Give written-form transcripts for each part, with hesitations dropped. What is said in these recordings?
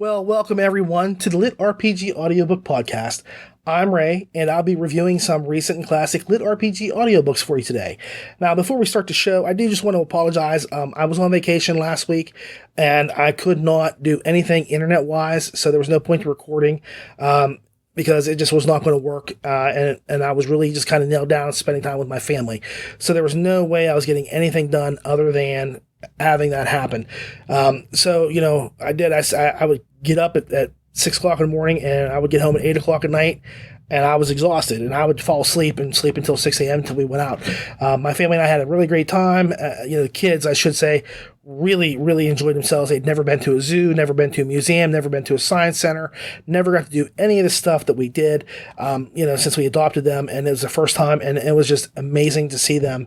Well, welcome everyone to the LitRPG Audiobook Podcast. I'm Ray, and I'll be reviewing some recent and classic LitRPG audiobooks for you today. Now, before we start the show, I do just want to apologize. I was on vacation last week, and I could not do anything internet-wise, so there was no point to recording, because it just was not going to work, and I was really just kind of nailed down spending time with my family. So there was no way I was getting anything done other than having that happen. So, I would get up at 6 o'clock in the morning, and I would get home at 8 o'clock at night, and I was exhausted, and I would fall asleep and sleep until 6 a.m. until we went out. My family and I had a really great time. The kids, I should say, really, really enjoyed themselves. They'd never been to a zoo, never been to a museum, never been to a science center, never got to do any of the stuff that we did, since we adopted them, and it was the first time, and it was just amazing to see them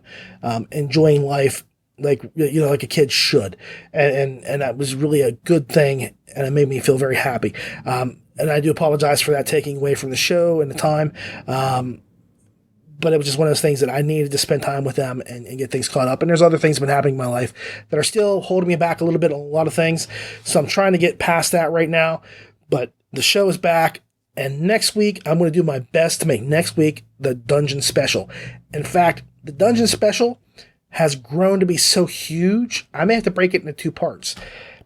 enjoying life like a kid should. And that was really a good thing, and it made me feel very happy. And I do apologize for that taking away from the show and the time. But it was just one of those things that I needed to spend time with them and get things caught up. And there's other things that have been happening in my life that are still holding me back a little bit on a lot of things. So I'm trying to get past that right now. But the show is back. And next week, I'm going to do my best to make next week the Dungeon Special. In fact, the Dungeon Special has grown to be so huge, I may have to break it into two parts,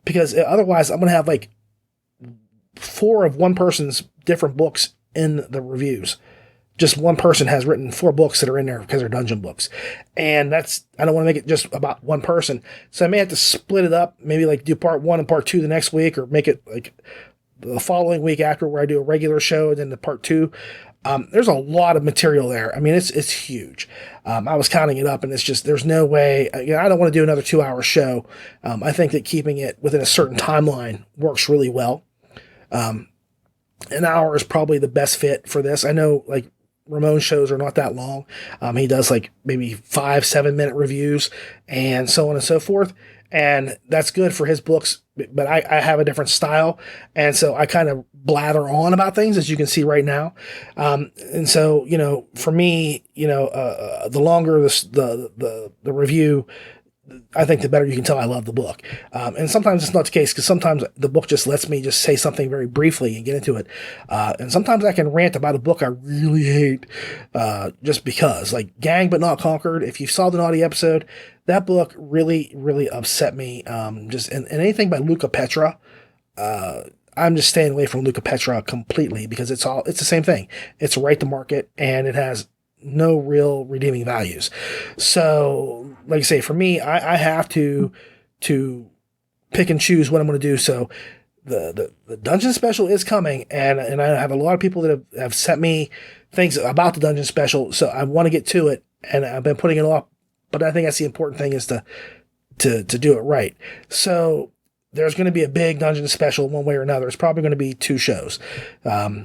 because otherwise I'm going to have like 4 of one person's different books in the reviews. Just one person has written 4 books that are in there because they're dungeon books. And I don't want to make it just about one person. So I may have to split it up, maybe like do part 1 and part 2 the next week, or make it like the following week after, where I do a regular show and then the part 2. There's a lot of material there. I mean, it's huge. I was counting it up, and it's just, there's no way. I don't want to do another 2-hour show. I think that keeping it within a certain timeline works really well. An hour is probably the best fit for this. I know, like, Ramon's shows are not that long. He does like maybe 5-7 minute reviews and so on and so forth. And that's good for his books, but I have a different style. And so I kind of blather on about things, as you can see right now. And so, for me, the longer the review, I think the better you can tell I love the book. And sometimes it's not the case, because sometimes the book just lets me just say something very briefly and get into it. And sometimes I can rant about a book I really hate, just because. Like Gang But Not Conquered, if you saw the Naughty episode, that book really, really upset me. And anything by Luca Petra, I'm just staying away from Luca Petra completely, because it's the same thing. It's right to market, and it has no real redeeming values. So, like I say, for me, I have to pick and choose what I'm going to do. So the Dungeon Special is coming, and I have a lot of people that have sent me things about the Dungeon Special, so I want to get to it, and I've been putting it off, but I think that's the important thing, is to do it right. So there's going to be a big Dungeon Special one way or another. It's probably going to be 2 shows,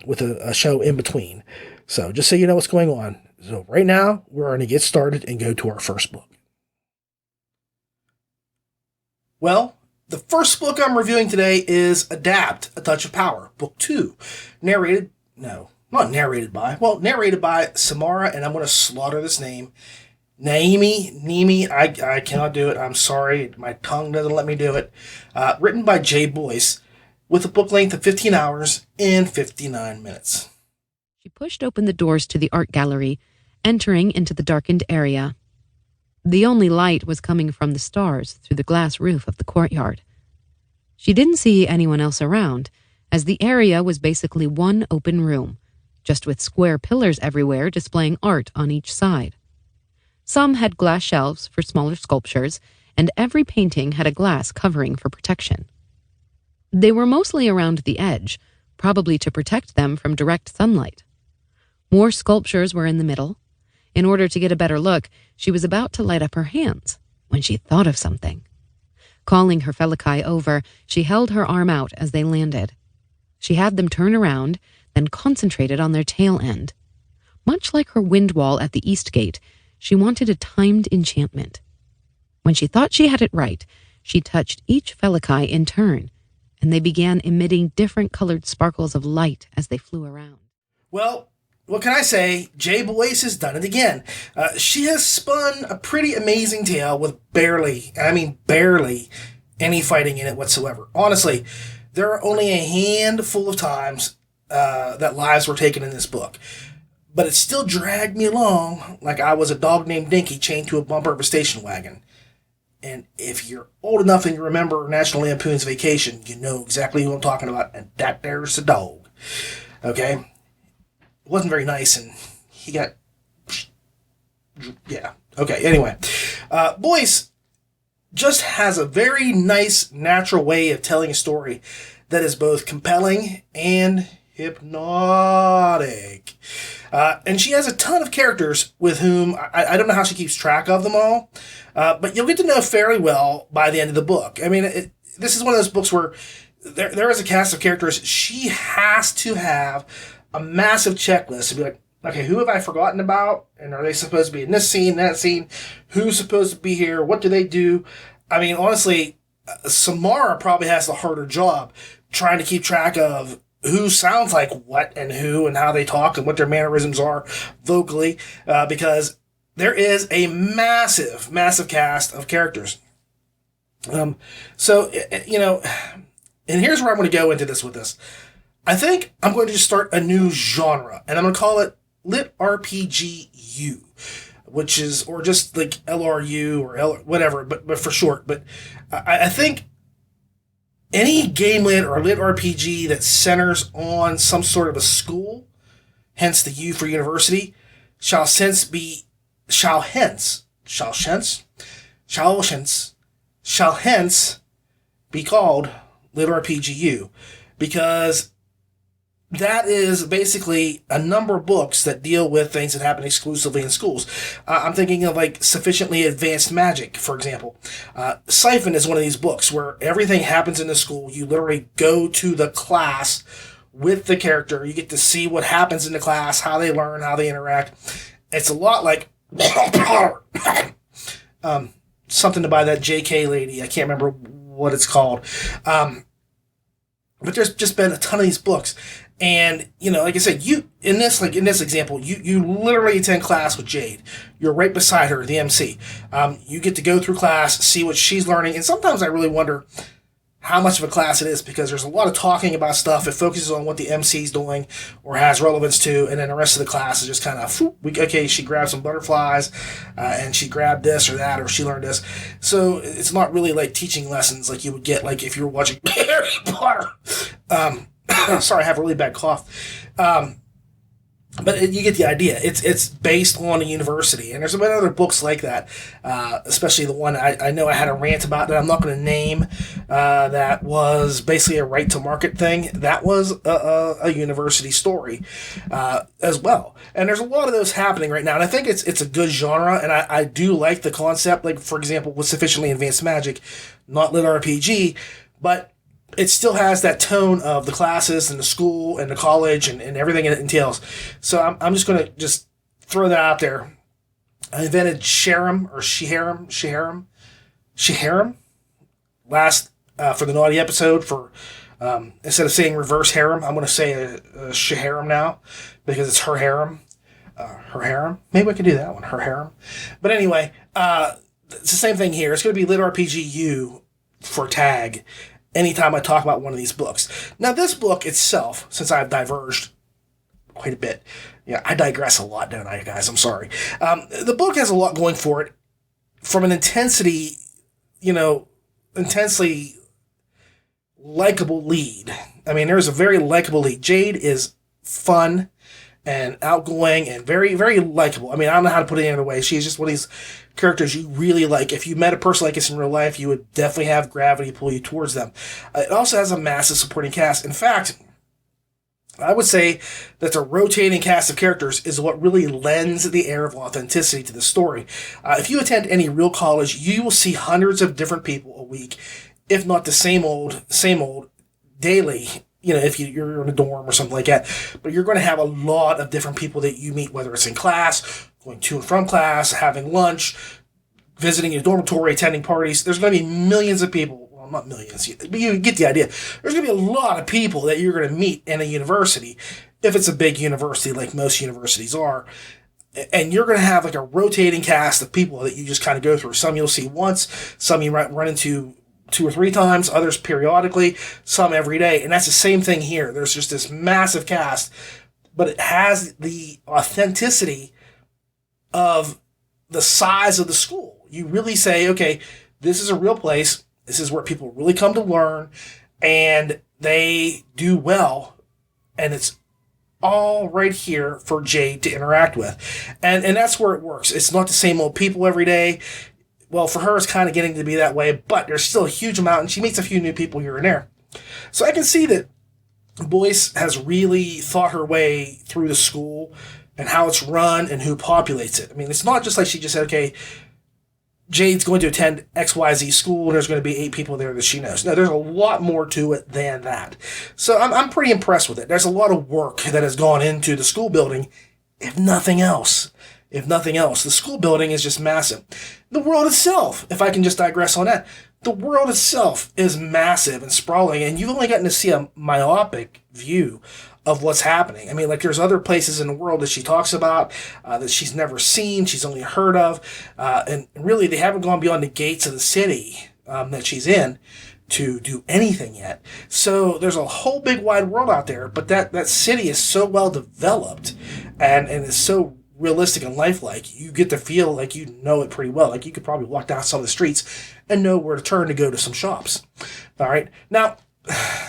with a show in between. So just so you know what's going on. So right now, we're going to get started and go to our first book. Well, the first book I'm reviewing today is Adapt, A Touch of Power, Book 2. Narrated by Samara, and I'm going to slaughter this name. Naimi, I cannot do it. I'm sorry. My tongue doesn't let me do it. Written by Jay Boyce, with a book length of 15 hours and 59 minutes. She pushed open the doors to the art gallery, entering into the darkened area. The only light was coming from the stars through the glass roof of the courtyard. She didn't see anyone else around, as the area was basically one open room, just with square pillars everywhere displaying art on each side. Some had glass shelves for smaller sculptures, and every painting had a glass covering for protection. They were mostly around the edge, probably to protect them from direct sunlight. More sculptures were in the middle. In order to get a better look, she was about to light up her hands when she thought of something. Calling her Felikai over, she held her arm out as they landed. She had them turn around, then concentrated on their tail end. Much like her wind wall at the east gate, she wanted a timed enchantment. When she thought she had it right, she touched each Felikai in turn, and they began emitting different colored sparkles of light as they flew around. Well, what can I say? Jay Boyce has done it again. She has spun a pretty amazing tale with barely any fighting in it whatsoever. Honestly, there are only a handful of times that lives were taken in this book. But it still dragged me along like I was a dog named Dinky chained to a bumper of a station wagon. And if you're old enough and you remember National Lampoon's Vacation, you know exactly who I'm talking about, and that there's the dog. Okay? It wasn't very nice, and he got... Yeah. Okay, anyway. Boyce just has a very nice, natural way of telling a story that is both compelling and hypnotic. And she has a ton of characters with whom I don't know how she keeps track of them all, but you'll get to know fairly well by the end of the book. I mean, this is one of those books where there is a cast of characters. She has to have a massive checklist to be like, okay, who have I forgotten about? And are they supposed to be in this scene, that scene? Who's supposed to be here? What do they do? I mean, honestly, Samara probably has the harder job trying to keep track of who sounds like what and who and how they talk and what their mannerisms are vocally, because there is a massive, massive cast of characters. So, you know, and here's where I'm going to go into this with this. I think I'm going to just start a new genre, and I'm going to call it LitRPG which is, or just like LRU or whatever, but for short. But I think any GameLit or LitRPG that centers on some sort of a school, hence the U for university, shall hence be called LitRPG because that is basically a number of books that deal with things that happen exclusively in schools. I'm thinking of like Sufficiently Advanced Magic, for example. Siphon is one of these books where everything happens in the school. You literally go to the class with the character. You get to see what happens in the class, how they learn, how they interact. It's a lot like something to buy that JK lady. I can't remember what it's called. But there's just been a ton of these books. And, you know, like I said, in this example, you literally attend class with Jade. You're right beside her, the MC. You get to go through class, see what she's learning. And sometimes I really wonder how much of a class it is, because there's a lot of talking about stuff. It focuses on what the MC's doing or has relevance to. And then the rest of the class is just kind of, okay, she grabbed some butterflies and she grabbed this or that, or she learned this. So it's not really like teaching lessons like you would get like if you were watching Harry Potter. Sorry, I have a really bad cough. But you get the idea. It's based on a university, and there's been other books like that, especially the one I know I had a rant about that I'm not going to name, that was basically a right-to-market thing. That was a university story as well. And there's a lot of those happening right now, and I think it's a good genre, and I do like the concept, like, for example, with Sufficiently Advanced Magic, not LitRPG, but it still has that tone of the classes and the school and the college and everything it entails. So I'm just going to just throw that out there. I invented Sharam or Sheharam last for the naughty episode for instead of saying reverse harem, I'm going to say a Sheharam now because it's her harem. Her harem. Maybe I could do that one. Her harem. But anyway, it's the same thing here. It's going to be LitRPG for tag anytime I talk about one of these books. Now, this book itself, since I've diverged quite a bit, yeah, I digress a lot, don't I, guys? I'm sorry. The book has a lot going for it from an intensely likable lead. I mean, there's a very likable lead. Jade is fun and outgoing and very, very likable. I mean, I don't know how to put it any other way. She's just one of these characters you really like. If you met a person like this in real life, you would definitely have gravity pull you towards them. It also has a massive supporting cast. In fact, I would say that the rotating cast of characters is what really lends the air of authenticity to the story. If you attend any real college, you will see hundreds of different people a week, if not the same old daily. You know, if you're in a dorm or something like that. But you're going to have a lot of different people that you meet, whether it's in class, going to and from class, having lunch, visiting your dormitory, attending parties. There's going to be millions of people. Well, not millions, but you get the idea. There's going to be a lot of people that you're going to meet in a university, if it's a big university like most universities are. And you're going to have like a rotating cast of people that you just kind of go through. Some you'll see once, some you run into 2 or 3 times, others periodically, some every day. And that's the same thing here. There's just this massive cast, but it has the authenticity of the size of the school. You really say, okay, this is a real place. This is where people really come to learn, and they do well. And it's all right here for Jade to interact with. And that's where it works. It's not the same old people every day. Well, for her, it's kind of getting to be that way, but there's still a huge amount, and she meets a few new people here and there. So I can see that Boyce has really thought her way through the school and how it's run and who populates it. I mean, it's not just like she just said, okay, Jade's going to attend XYZ school, and there's going to be 8 people there that she knows. No, there's a lot more to it than that. So I'm pretty impressed with it. There's a lot of work that has gone into the school building, if nothing else. If nothing else, the school building is just massive. The world itself, if I can just digress on that, the world itself is massive and sprawling, and you've only gotten to see a myopic view of what's happening. I mean, like, there's other places in the world that she talks about that she's never seen, she's only heard of, and really they haven't gone beyond the gates of the city that she's in to do anything yet. So there's a whole big wide world out there, but that city is so well developed and is so realistic and lifelike. You get to feel like you know it pretty well. Like, you could probably walk down some of the streets and know where to turn to go to some shops. All right. Now,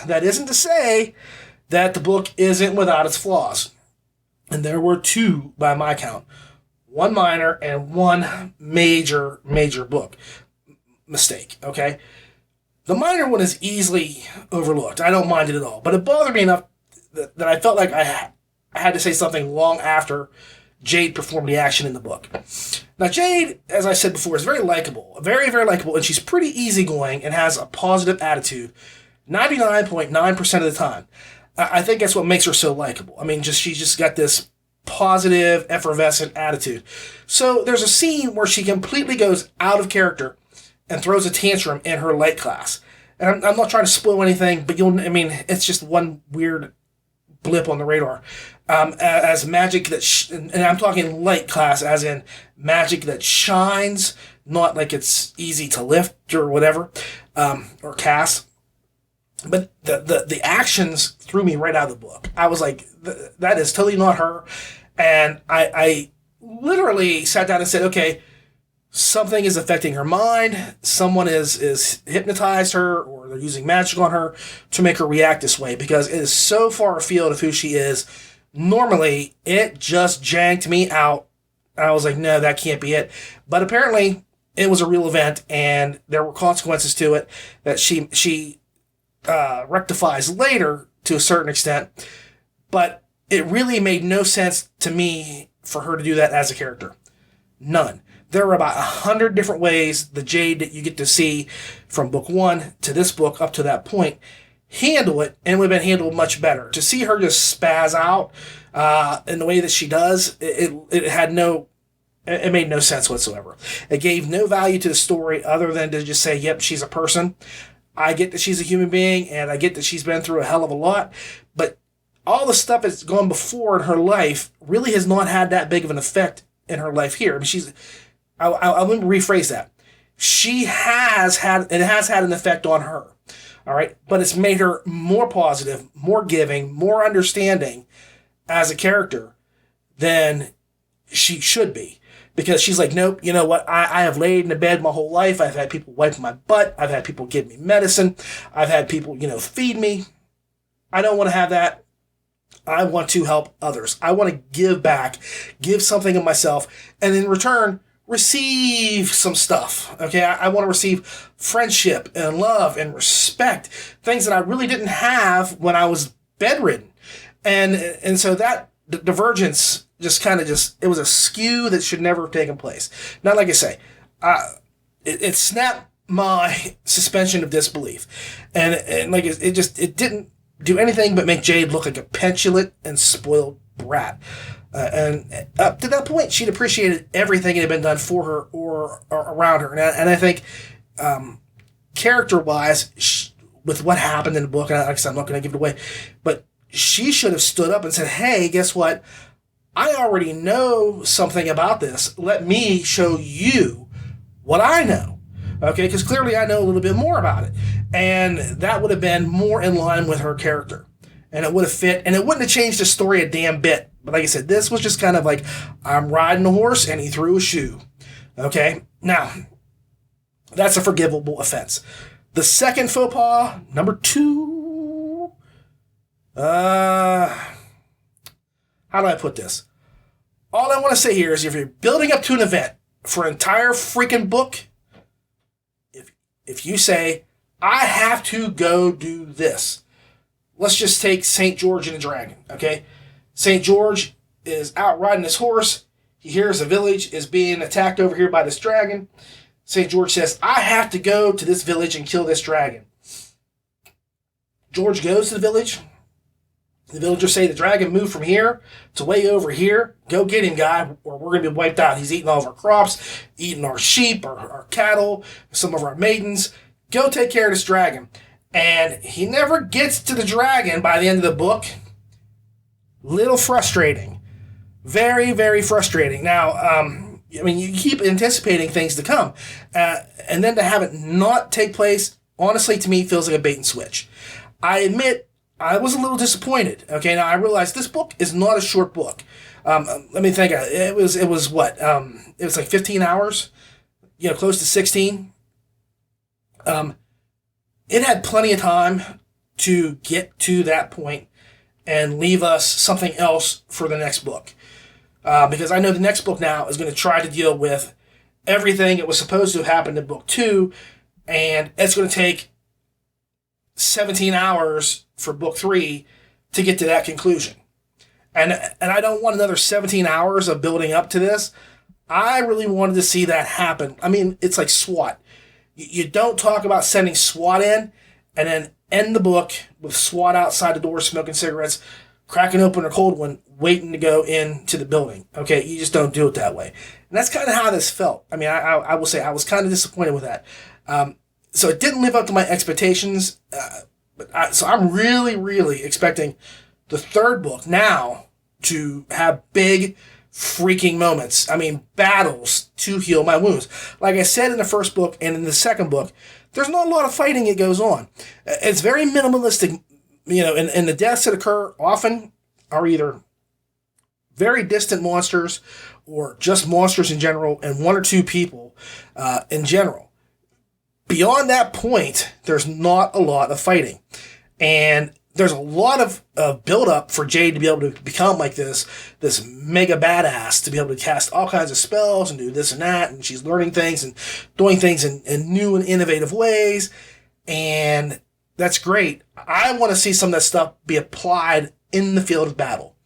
that isn't to say that the book isn't without its flaws. And there were 2 by my count. 1 minor and 1 major book mistake, okay? The minor one is easily overlooked. I don't mind it at all. But it bothered me enough that I felt like I had to say something long after Jade performed the action in the book. Now, Jade, as I said before, is very likable. Very, very likable, and she's pretty easygoing and has a positive attitude 99.9% of the time. I think that's what makes her so likable. I mean, she's just got this positive, effervescent attitude. So there's a scene where she completely goes out of character and throws a tantrum in her light class. And I'm not trying to spoil anything, but it's just one weird blip on the radar. As magic that, and I'm talking light class as in magic that shines, not like it's easy to lift or whatever, or cast. But the actions threw me right out of the book. I was like, that is totally not her. And I literally sat down and said, okay, something is affecting her mind. Someone is hypnotized her, or they're using magic on her to make her react this way, because it is so far afield of who she is. Normally, it just janked me out. I was like, no, that can't be it. But apparently, it was a real event, and there were consequences to it that she rectifies later to a certain extent. But it really made no sense to me for her to do that as a character. None. There are about 100 different ways the Jade that you get to see from book 1 to this book up to that point handle it, and it would have been handled much better. To see her just spaz out in the way that she does, it made no sense whatsoever. It gave no value to the story other than to just say, yep, she's a person. I get that she's a human being, and I get that she's been through a hell of a lot, but all the stuff that's gone before in her life really has not had that big of an effect in her life here. I mean, I'll rephrase that. It has had an effect on her. All right. But it's made her more positive, more giving, more understanding as a character than she should be. Because she's like, nope, you know what? I have laid in the bed my whole life. I've had people wipe my butt. I've had people give me medicine. I've had people, feed me. I don't want to have that. I want to help others. I want to give back, give something of myself, and in return, receive some stuff. Okay, I want to receive friendship and love and respect, things that I really didn't have when I was bedridden. And so that divergence it was a skew that should never have taken place. Now, like I say, it snapped my suspension of disbelief. And like it didn't do anything but make Jade look like a petulant and spoiled brat. And up to that point, she'd appreciated everything that had been done for her or around her. And I think, character-wise, with what happened in the book, and like I said, I'm not going to give it away, but she should have stood up and said, hey, guess what? I already know something about this. Let me show you what I know. Okay, because clearly I know a little bit more about it. And that would have been more in line with her character. And it would have fit, and it wouldn't have changed the story a damn bit. But like I said, this was just kind of like, I'm riding a horse and he threw a shoe. Okay? Now, that's a forgivable offense. The second faux pas, number 2, how do I put this? All I want to say here is if you're building up to an event for an entire freaking book, if you say, I have to go do this. Let's just take St. George and the Dragon, okay? St. George is out riding his horse. He hears a village is being attacked over here by this dragon. St. George says, I have to go to this village and kill this dragon. George goes to the village. The villagers say the dragon moved from here to way over here. Go get him, guy, or we're going to be wiped out. He's eating all of our crops, eating our sheep, our cattle, some of our maidens. Go take care of this dragon. And he never gets to the dragon by the end of the book. Little frustrating. Very, very frustrating. Now, I mean, you keep anticipating things to come. And then to have it not take place, honestly, to me, feels like a bait and switch. I admit, I was a little disappointed. Okay, now I realize this book is not a short book. Let me think. It was what? It was like 15 hours, close to 16. It had plenty of time to get to that point and leave us something else for the next book. Because I know the next book now is going to try to deal with everything that was supposed to have happened in book 2, and it's going to take 17 hours for book 3 to get to that conclusion. And I don't want another 17 hours of building up to this. I really wanted to see that happen. I mean, it's like SWAT. You don't talk about sending SWAT in and then end the book with SWAT outside the door smoking cigarettes, cracking open a cold one, waiting to go into the building. Okay, you just don't do it that way. And that's kind of how this felt. I mean, I will say I was kind of disappointed with that. So it didn't live up to my expectations. So I'm really, really expecting the third book now to have big freaking moments. I mean, battles to heal my wounds. Like I said in the first book and in the second book, there's not a lot of fighting that goes on. It's very minimalistic, and the deaths that occur often are either very distant monsters or just monsters in general and 1 or 2 people in general. Beyond that point, there's not a lot of fighting. And there's a lot of build-up for Jade to be able to become like this mega badass, to be able to cast all kinds of spells and do this and that, and she's learning things and doing things in new and innovative ways, and that's great. I want to see some of that stuff be applied in the field of battle.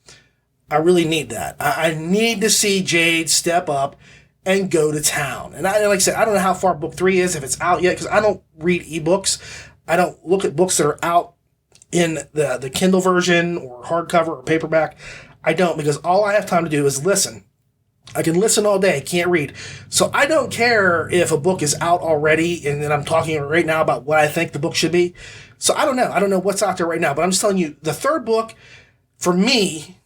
I really need that. I need to see Jade step up and go to town. And like I said, I don't know how far book 3 is, if it's out yet, because I don't read ebooks. I don't look at books that are out in the Kindle version or hardcover or paperback. I don't, because all I have time to do is listen. I can listen all day, can't read. So I don't care if a book is out already and then I'm talking right now about what I think the book should be. So I don't know. I don't know what's out there right now, but I'm just telling you, the third book, for me,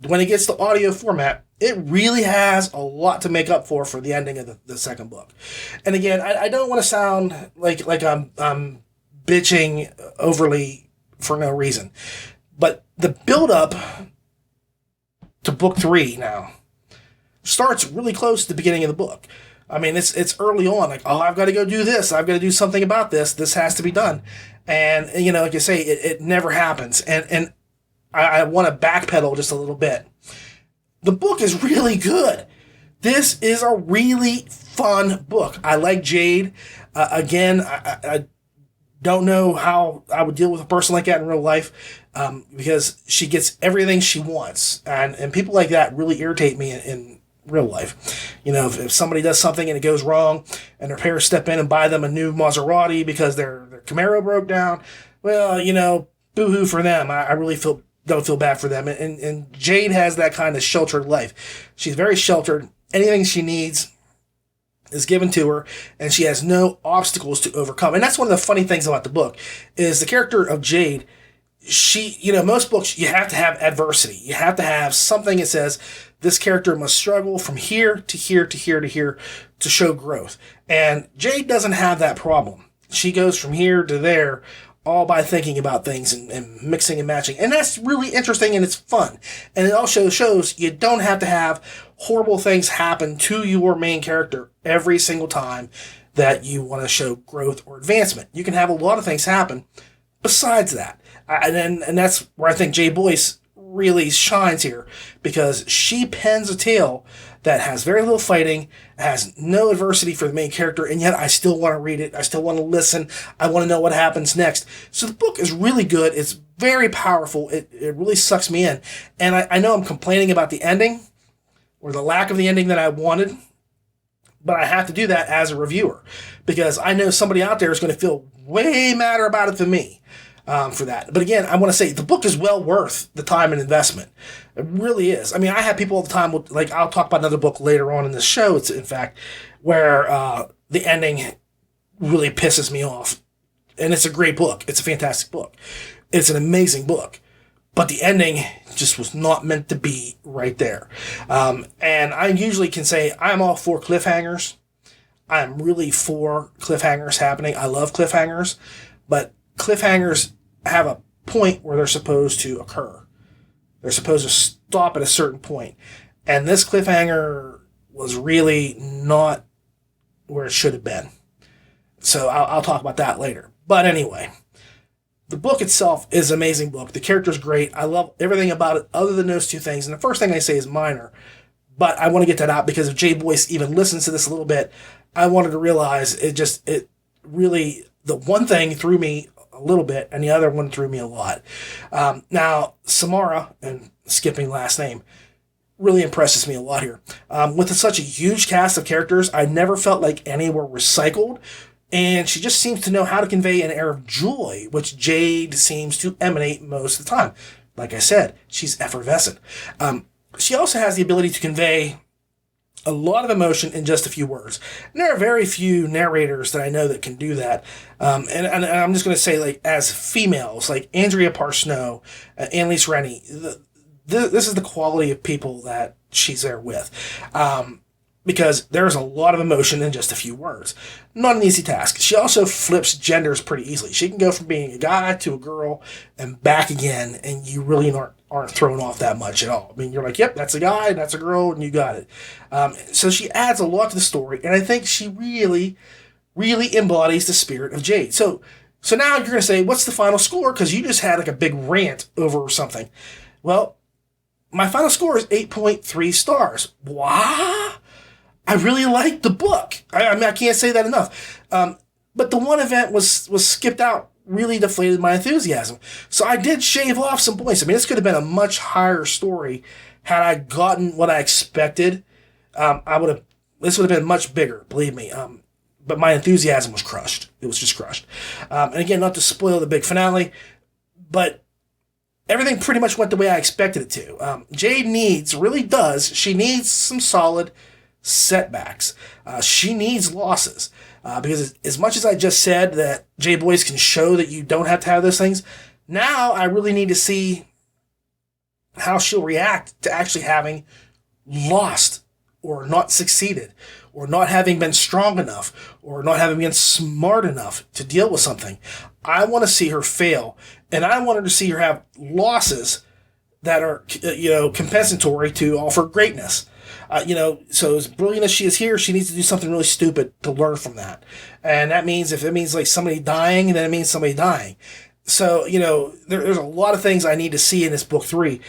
when it gets to audio format, it really has a lot to make up for the ending of the second book. And again, I don't want to sound like I'm bitching overly for no reason. But the build-up to book 3 now starts really close to the beginning of the book. I mean, it's early on, like, oh, I've got to go do this. I've got to do something about this. This has to be done. And, like you say, it never happens. And I want to backpedal just a little bit. The book is really good. This is a really fun book. I like Jade. Again, I don't know how I would deal with a person like that in real life, because she gets everything she wants. And people like that really irritate me in real life. If somebody does something and it goes wrong and their parents step in and buy them a new Maserati because their Camaro broke down, well, boo-hoo for them. I really don't feel bad for them. And Jade has that kind of sheltered life. She's very sheltered. Anything she needs is given to her, and she has no obstacles to overcome. And that's one of the funny things about the book, is the character of Jade. She, most books, you have to have adversity. You have to have something that says, this character must struggle from here to here to here to here to show growth. And Jade doesn't have that problem. She goes from here to there all by thinking about things and mixing and matching. And that's really interesting and it's fun. And it also shows you don't have to have horrible things happen to your main character every single time that you want to show growth or advancement. You can have a lot of things happen besides that. And that's where I think Jade Boyce really shines here, because she pens a tale that has very little fighting, has no adversity for the main character, and yet I still want to read it. I still want to listen. I want to know what happens next. So the book is really good. It's very powerful. It really sucks me in. And I know I'm complaining about the ending, or the lack of the ending that I wanted, but I have to do that as a reviewer, because I know somebody out there is going to feel way madder about it than me. For that. But again, I want to say the book is well worth the time and investment. It really is. I mean, I have people all the time, like, I'll talk about another book later on in this show, it's in fact, where the ending really pisses me off. And it's a great book. It's a fantastic book. It's an amazing book. But the ending just was not meant to be right there. And I usually can say I'm all for cliffhangers. I'm really for cliffhangers happening. I love cliffhangers. But cliffhangers have a point where they're supposed to occur. They're supposed to stop at a certain point. And this cliffhanger was really not where it should have been. So I'll talk about that later. But anyway, the book itself is an amazing book. The character's great. I love everything about it other than those two things. And the first thing I say is minor. But I want to get that out because if Jade Boyce even listens to this a little bit, I wanted to realize it really, the one thing threw me a little bit, and the other one threw me a lot. Now, Samara, and skipping last name, really impresses me a lot here. With such a huge cast of characters, I never felt like any were recycled, and she just seems to know how to convey an air of joy, which Jade seems to emanate most of the time. Like I said, she's effervescent. She also has the ability to convey a lot of emotion in just a few words. And there are very few narrators that I know that can do that. And I'm just going to say, like, as females, like Andrea Parsnow, Annalise Rennie, this is the quality of people that she's there with. Because there's a lot of emotion in just a few words. Not an easy task. She also flips genders pretty easily. She can go from being a guy to a girl and back again, and you really aren't thrown off that much at all. I mean, you're like, yep, that's a guy, that's a girl, and you got it. So she adds a lot to the story, and I think she really, really embodies the spirit of Jade. So now you're going to say, what's the final score? Because you just had like a big rant over something. Well, my final score is 8.3 stars. Wow! I really liked the book. I mean, I can't say that enough. But the one event was skipped out, really deflated my enthusiasm. So I did shave off some points. I mean, this could have been a much higher story had I gotten what I expected. This would have been much bigger, believe me. But my enthusiasm was crushed. It was just crushed. And again, not to spoil the big finale, but everything pretty much went the way I expected it to. Jade really does, she needs some solid setbacks. She needs losses. Because as much as I just said that Jade Boyce can show that you don't have to have those things, now I really need to see how she'll react to actually having lost or not succeeded or not having been strong enough or not having been smart enough to deal with something. I want to see her fail, and I want her to see her have losses that are, compensatory to all for greatness. So as brilliant as she is here, she needs to do something really stupid to learn from that. And that means, if it means like somebody dying, then it means somebody dying. So, there's a lot of things I need to see in this book 3.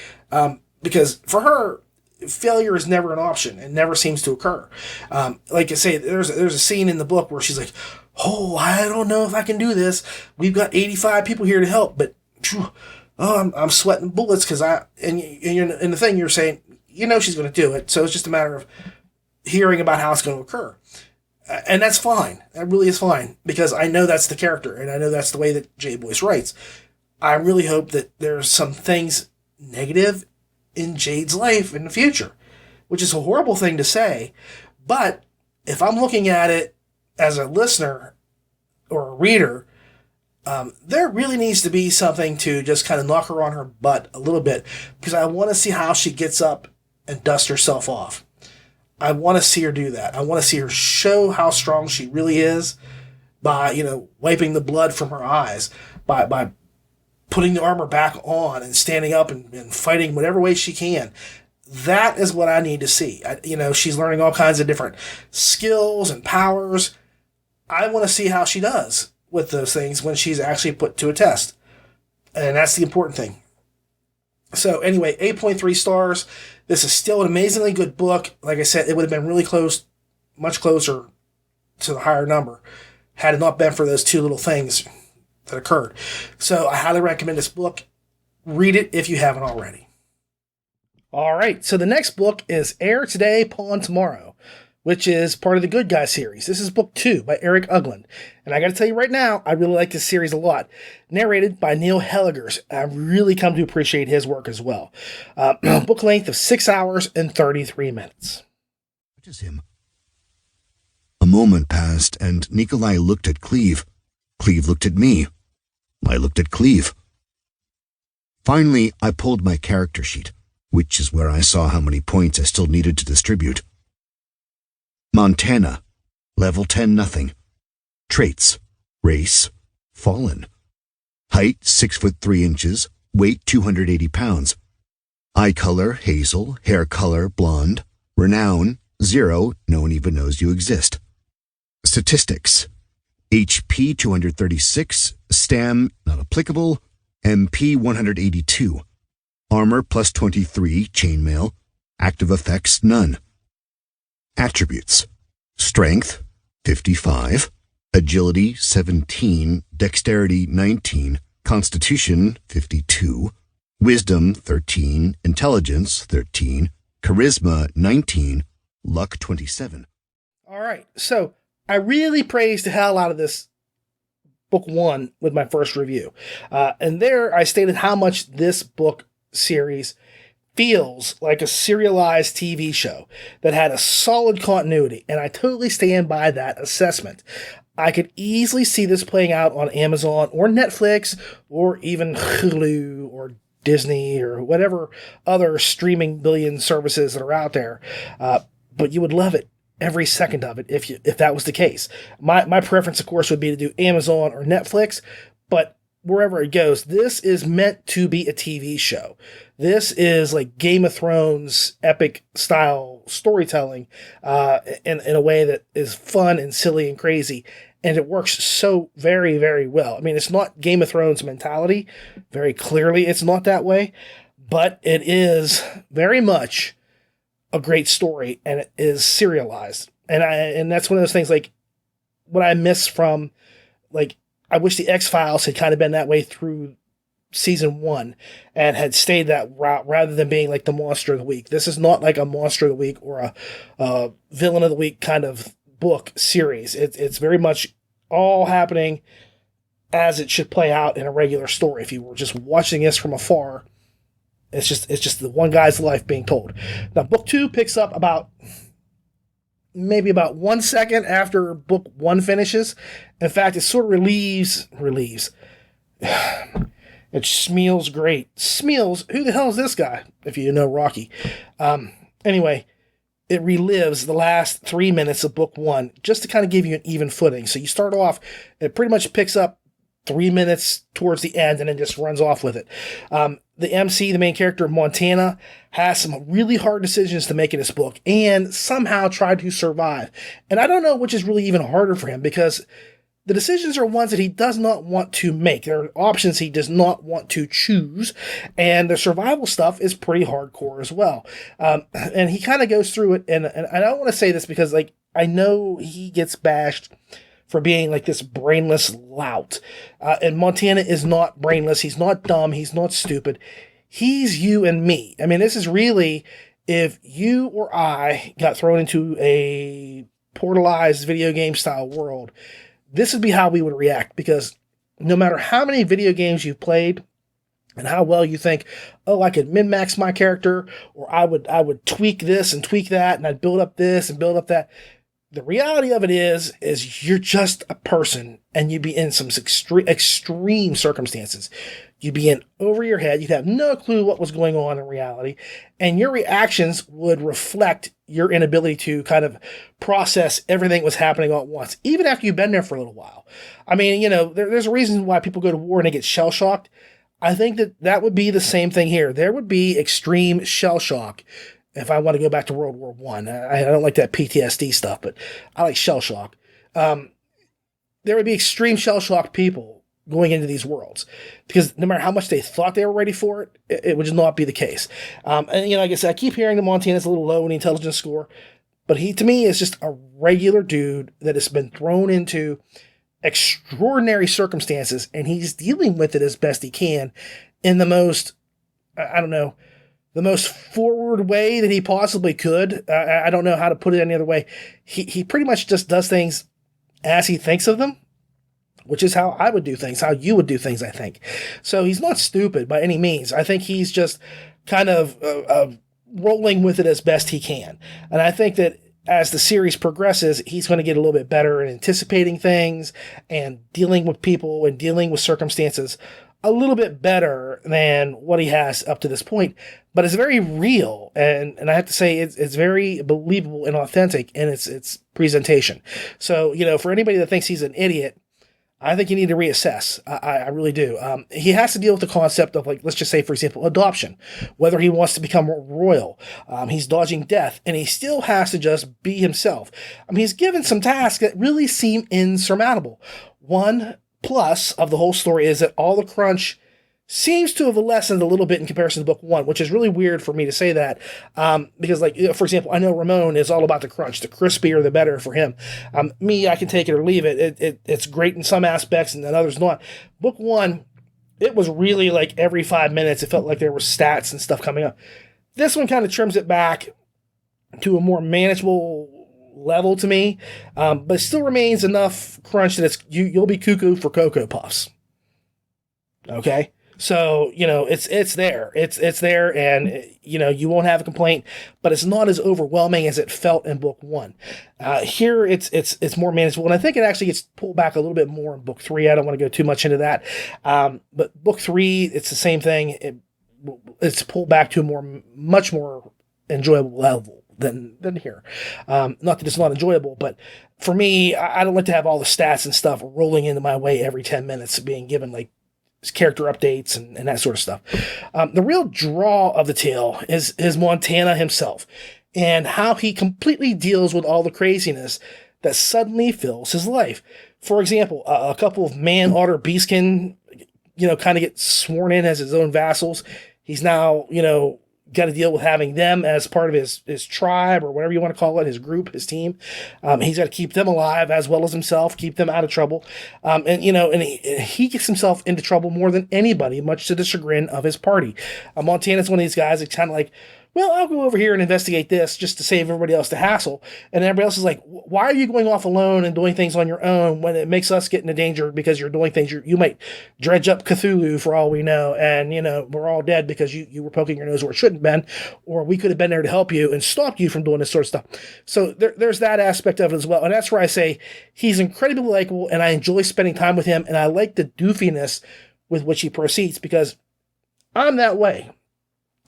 Because for her, failure is never an option. It never seems to occur. Like I say, there's a scene in the book where she's like, oh, I don't know if I can do this. We've got 85 people here to help, but I'm sweating bullets because and the thing you're saying, she's going to do it. So it's just a matter of hearing about how it's going to occur. And that's fine. That really is fine because I know that's the character and I know that's the way that Jade Boyce writes. I really hope that there's some things negative in Jade's life in the future, which is a horrible thing to say. But if I'm looking at it as a listener or a reader, there really needs to be something to just kind of knock her on her butt a little bit because I want to see how she gets up and dust herself off. I want to see her do that. I want to see her show how strong she really is by, wiping the blood from her eyes, by putting the armor back on and standing up and fighting whatever way she can. That is what I need to see. She's learning all kinds of different skills and powers. I want to see how she does with those things when she's actually put to a test. And that's the important thing. So anyway, 8.3 stars. This is still an amazingly good book. Like I said, it would have been really close, much closer to the higher number had it not been for those two little things that occurred. So I highly recommend this book. Read it if you haven't already. All right, so the next book is Heir Today, Pawn Tomorrow, which is part of the Good Guy series. This is book 2 by Eric Ugland. And I got to tell you right now, I really like this series a lot. Narrated by Neil Helligers. I've really come to appreciate his work as well. Book length of 6 hours and 33 minutes. What is him? A moment passed, and Nikolai looked at Cleve. Cleve looked at me. I looked at Cleve. Finally, I pulled my character sheet, which is where I saw how many points I still needed to distribute. Montana, level 10 nothing. Traits, race, fallen. Height 6'3", weight 280 pounds. Eye color hazel, hair color blonde. Renown 0, no one even knows you exist. Statistics, HP 236, Stam not applicable, MP 182. Armor plus 23, chainmail. Active effects, none. Attributes. Strength, 55. Agility, 17. Dexterity, 19. Constitution, 52. Wisdom, 13. Intelligence, 13. Charisma, 19. Luck, 27. All right, so I really praised the hell out of this book 1 with my first review. And there I stated how much this book series feels like a serialized TV show that had a solid continuity, and I totally stand by that assessment. I could easily see this playing out on Amazon or Netflix or even Hulu or Disney or whatever other streaming billion services that are out there. But you would love it every second of it if that was the case. My preference, of course, would be to do Amazon or Netflix, but wherever it goes, this is meant to be a TV show. This is like Game of Thrones epic style storytelling in a way that is fun and silly and crazy. And it works so very, very well. I mean, it's not Game of Thrones mentality. Very clearly, it's not that way. But it is very much a great story, and it is serialized. And that's one of those things, like, what I miss from, like, I wish the X-Files had kind of been that way through season 1 and had stayed that route rather than being like the Monster of the Week. This is not like a Monster of the Week or a Villain of the Week kind of book series. It's very much all happening as it should play out in a regular story. If you were just watching this from afar, it's just the one guy's life being told. Now, book 2 picks up maybe about 1 second after book 1 finishes. In fact, it sort of relieves. It smells great. Smells? Who the hell is this guy? If you know Rocky. Anyway, it relives the last 3 minutes of book 1 just to kind of give you an even footing. So you start off, it pretty much picks up 3 minutes towards the end and then just runs off with it. The MC, the main character, Montana, has some really hard decisions to make in this book and somehow tried to survive. And I don't know which is really even harder for him, because the decisions are ones that he does not want to make. There are options he does not want to choose. And the survival stuff is pretty hardcore as well. And he kind of goes through it. And I don't want to say this because, like, I know he gets bashed for being like this brainless lout. And Montana is not brainless. He's not dumb. He's not stupid. He's you and me. I mean, this is really, if you or I got thrown into a portalized video game style world, this would be how we would react, because no matter how many video games you've played and how well you think, oh, I could min-max my character, or I would tweak this and tweak that, and I'd build up this and build up that. The reality of it is you're just a person, and you'd be in some extreme circumstances. You'd be in over your head. You'd have no clue what was going on in reality, and your reactions would reflect your inability to kind of process everything that was happening all at once, even after you've been there for a little while. I mean, there's a reason why people go to war and they get shell shocked. I think that would be the same thing here. There would be extreme shell shock. If I want to go back to World War One, I don't like that PTSD stuff, but I like shell shock. There would be extreme shell shock people going into these worlds, because no matter how much they thought they were ready for it, it would just not be the case. And like I said, I keep hearing that Montana's a little low in the intelligence score, but he, to me, is just a regular dude that has been thrown into extraordinary circumstances, and he's dealing with it as best he can in the most, I don't know, the most forward way that he possibly could. I don't know how to put it any other way. He pretty much just does things as he thinks of them, which is how I would do things, how you would do things, I think. So he's not stupid by any means. I think he's just kind of rolling with it as best he can. And I think that as the series progresses, he's going to get a little bit better at anticipating things and dealing with people and dealing with circumstances a little bit better than what he has up to this point. But it's very real, and I have to say it's very believable and authentic in its presentation. So, for anybody that thinks he's an idiot, I think you need to reassess. I really do. He has to deal with the concept of, like, let's just say, for example, adoption, whether he wants to become royal. He's dodging death, and he still has to just be himself. I mean, he's given some tasks that really seem insurmountable. One plus of the whole story is that all the crunch seems to have lessened a little bit in comparison to book one, which is really weird for me to say that, because, like, for example, I know Ramon is all about the crunch. The crispier, the better for him. Me, I can take it or leave it. It's great in some aspects, and then others not. Book one, it was really like every 5 minutes, it felt like there were stats and stuff coming up. This one kind of trims it back to a more manageable level to me, but still remains enough crunch that you'll be cuckoo for Cocoa Puffs. Okay? So, it's there. It's there, and, you won't have a complaint, but it's not as overwhelming as it felt in book one. Here, it's more manageable, and I think it actually gets pulled back a little bit more in book three. I don't want to go too much into that. But book three, it's the same thing. It's pulled back to a much more enjoyable level than here. Not that it's not enjoyable, but for me, I don't like to have all the stats and stuff rolling into my way every 10 minutes, being given, like, character updates and that sort of stuff. The real draw of the tale is Montana himself, and how he completely deals with all the craziness that suddenly fills his life. For example, a couple of man-otter beastkin, kind of get sworn in as his own vassals. He's now, got to deal with having them as part of his tribe, or whatever you want to call it, his group, his team. He's got to keep them alive as well as himself, keep them out of trouble. And he gets himself into trouble more than anybody, much to the chagrin of his party. Montana's one of these guys that's kind of like, well, I'll go over here and investigate this just to save everybody else the hassle. And everybody else is like, why are you going off alone and doing things on your own when it makes us get into danger because you're doing things you might dredge up Cthulhu for all we know. And, we're all dead because you were poking your nose where it shouldn't have been, or we could have been there to help you and stop you from doing this sort of stuff. So there's that aspect of it as well. And that's where I say he's incredibly likable, and I enjoy spending time with him. And I like the doofiness with which he proceeds, because I'm that way.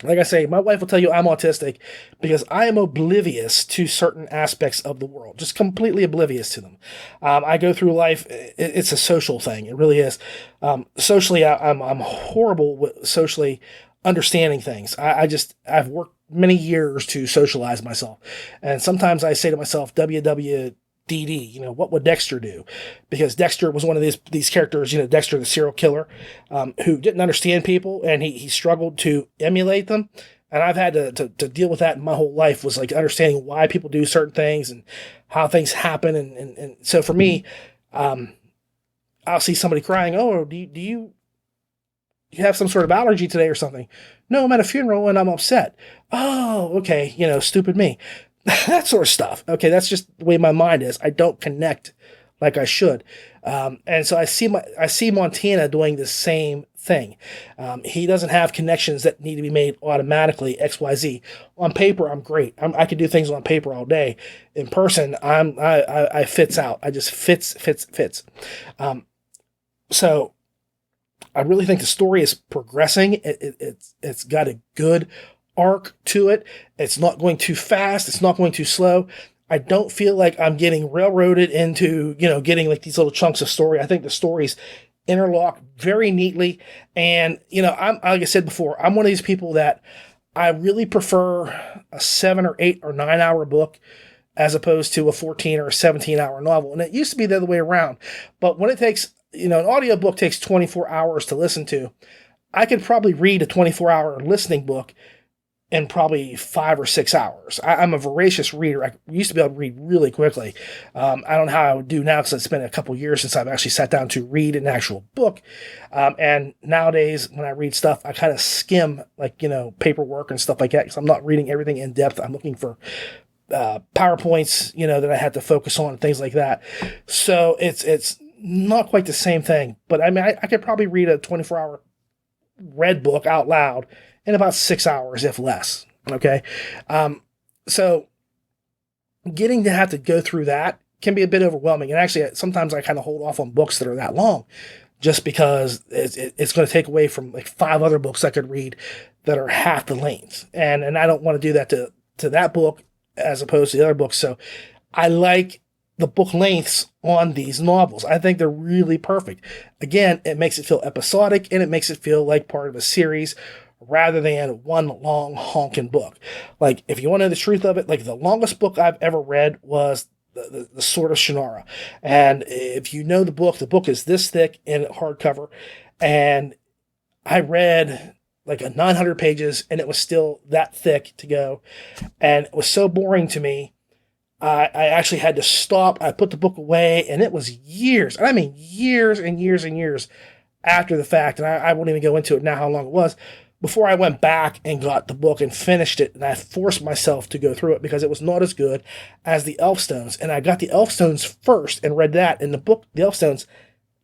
Like I say, my wife will tell you I'm autistic because I am oblivious to certain aspects of the world, just completely oblivious to them. I go through life. It's a social thing. It really is. Socially, I'm horrible with socially understanding things. I've worked many years to socialize myself. And sometimes I say to myself, WWDD, what would Dexter do? Because Dexter was one of these characters, Dexter the serial killer, who didn't understand people, and he struggled to emulate them. And I've had to deal with that in my whole life, was like understanding why people do certain things and how things happen. And so for me, I'll see somebody crying, oh, do you have some sort of allergy today or something? No, I'm at a funeral and I'm upset. Oh, okay. Stupid me. That sort of stuff. Okay, that's just the way my mind is. I don't connect like I should. And so I see Montana doing the same thing. He doesn't have connections that need to be made automatically, XYZ. On paper, I'm great. I can do things on paper all day. In person, I fits out. I just fits. So I really think the story is progressing. It's got a good arc to it. It's not going too fast. It's not going too slow. I don't feel like I'm getting railroaded into, getting like these little chunks of story. I think the stories interlock very neatly. And, I'm, like I said before, I'm one of these people that I really prefer a 7 or 8 or 9 hour book as opposed to a 14 or a 17-hour novel. And it used to be the other way around. But when it takes, an audiobook takes 24 hours to listen to, I could probably read a 24-hour listening book in probably 5 or 6 hours. I'm a voracious reader. I used to be able to read really quickly. I don't know how I would do now because it's been a couple years since I've actually sat down to read an actual book. And nowadays, when I read stuff, I kind of skim, paperwork and stuff like that because I'm not reading everything in depth. I'm looking for PowerPoints, that I had to focus on and things like that. So it's not quite the same thing. But I mean, I could probably read a 24-hour read book out loud in about 6 hours, if less. Okay. So getting to have to go through that can be a bit overwhelming. And actually, sometimes I kind of hold off on books that are that long just because it's going to take away from like 5 other books I could read that are half the length. And I don't want to do that to that book as opposed to the other books. So I like the book lengths on these novels. I think they're really perfect. Again, it makes it feel episodic and it makes it feel like part of a series rather than one long honking book. Like, if you want to know the truth of it, like the longest book I've ever read was the Sword of Shannara. And if you know the book is this thick in hardcover. And I read like 900 pages and it was still that thick to go. And it was so boring to me. I actually had to stop. I put the book away and it was years. And I mean years and years and years after the fact. And I won't even go into it now how long it was. Before I went back and got the book and finished it, and I forced myself to go through it because it was not as good as the Elfstones. And I got the Elfstones first and read that. In the book, the Elfstones,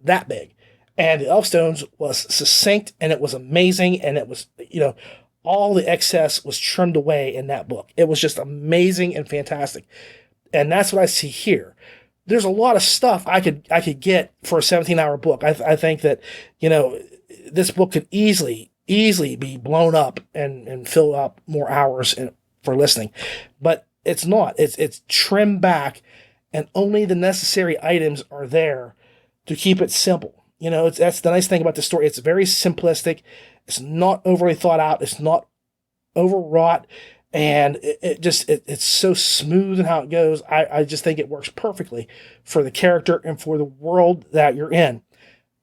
that big. And the Elfstones was succinct and it was amazing. And it was, all the excess was trimmed away in that book. It was just amazing and fantastic. And that's what I see here. There's a lot of stuff I could get for a 17-hour book. I think that, this book could easily be blown up and fill up more hours for listening. But it's not. It's trimmed back and only the necessary items are there to keep it simple. That's the nice thing about the story. It's very simplistic. It's not overly thought out. It's not overwrought. And it's so smooth in how it goes. I just think it works perfectly for the character and for the world that you're in.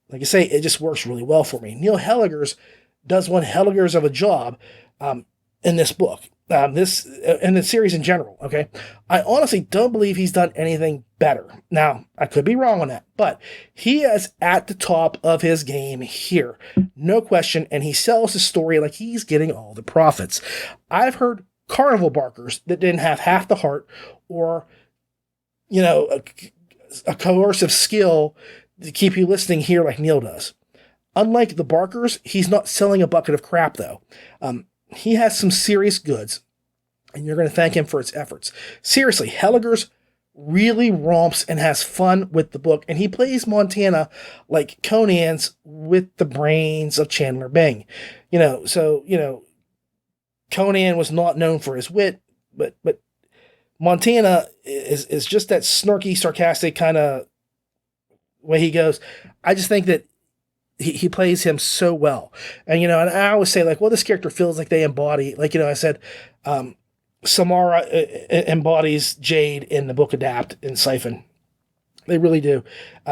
Like I say, it just works really well for me. Neil Helligers does one helligers of a job in this book, in the series in general, okay? I honestly don't believe he's done anything better. Now, I could be wrong on that, but he is at the top of his game here, no question, and he sells the story like he's getting all the profits. I've heard carnival barkers that didn't have half the heart or, a coercive skill to keep you listening here like Neil does. Unlike the barkers, he's not selling a bucket of crap, though. He has some serious goods, and you're going to thank him for his efforts. Seriously, Helligers really romps and has fun with the book, and he plays Montana like Conan's with the brains of Chandler Bing. Conan was not known for his wit, but Montana is just that snarky, sarcastic kind of way he goes. I just think that he plays him so well. And, and I always say, like, well, this character feels like they embody, like, I said, Samara embodies Jade in the book Adapt in Siphon. They really do.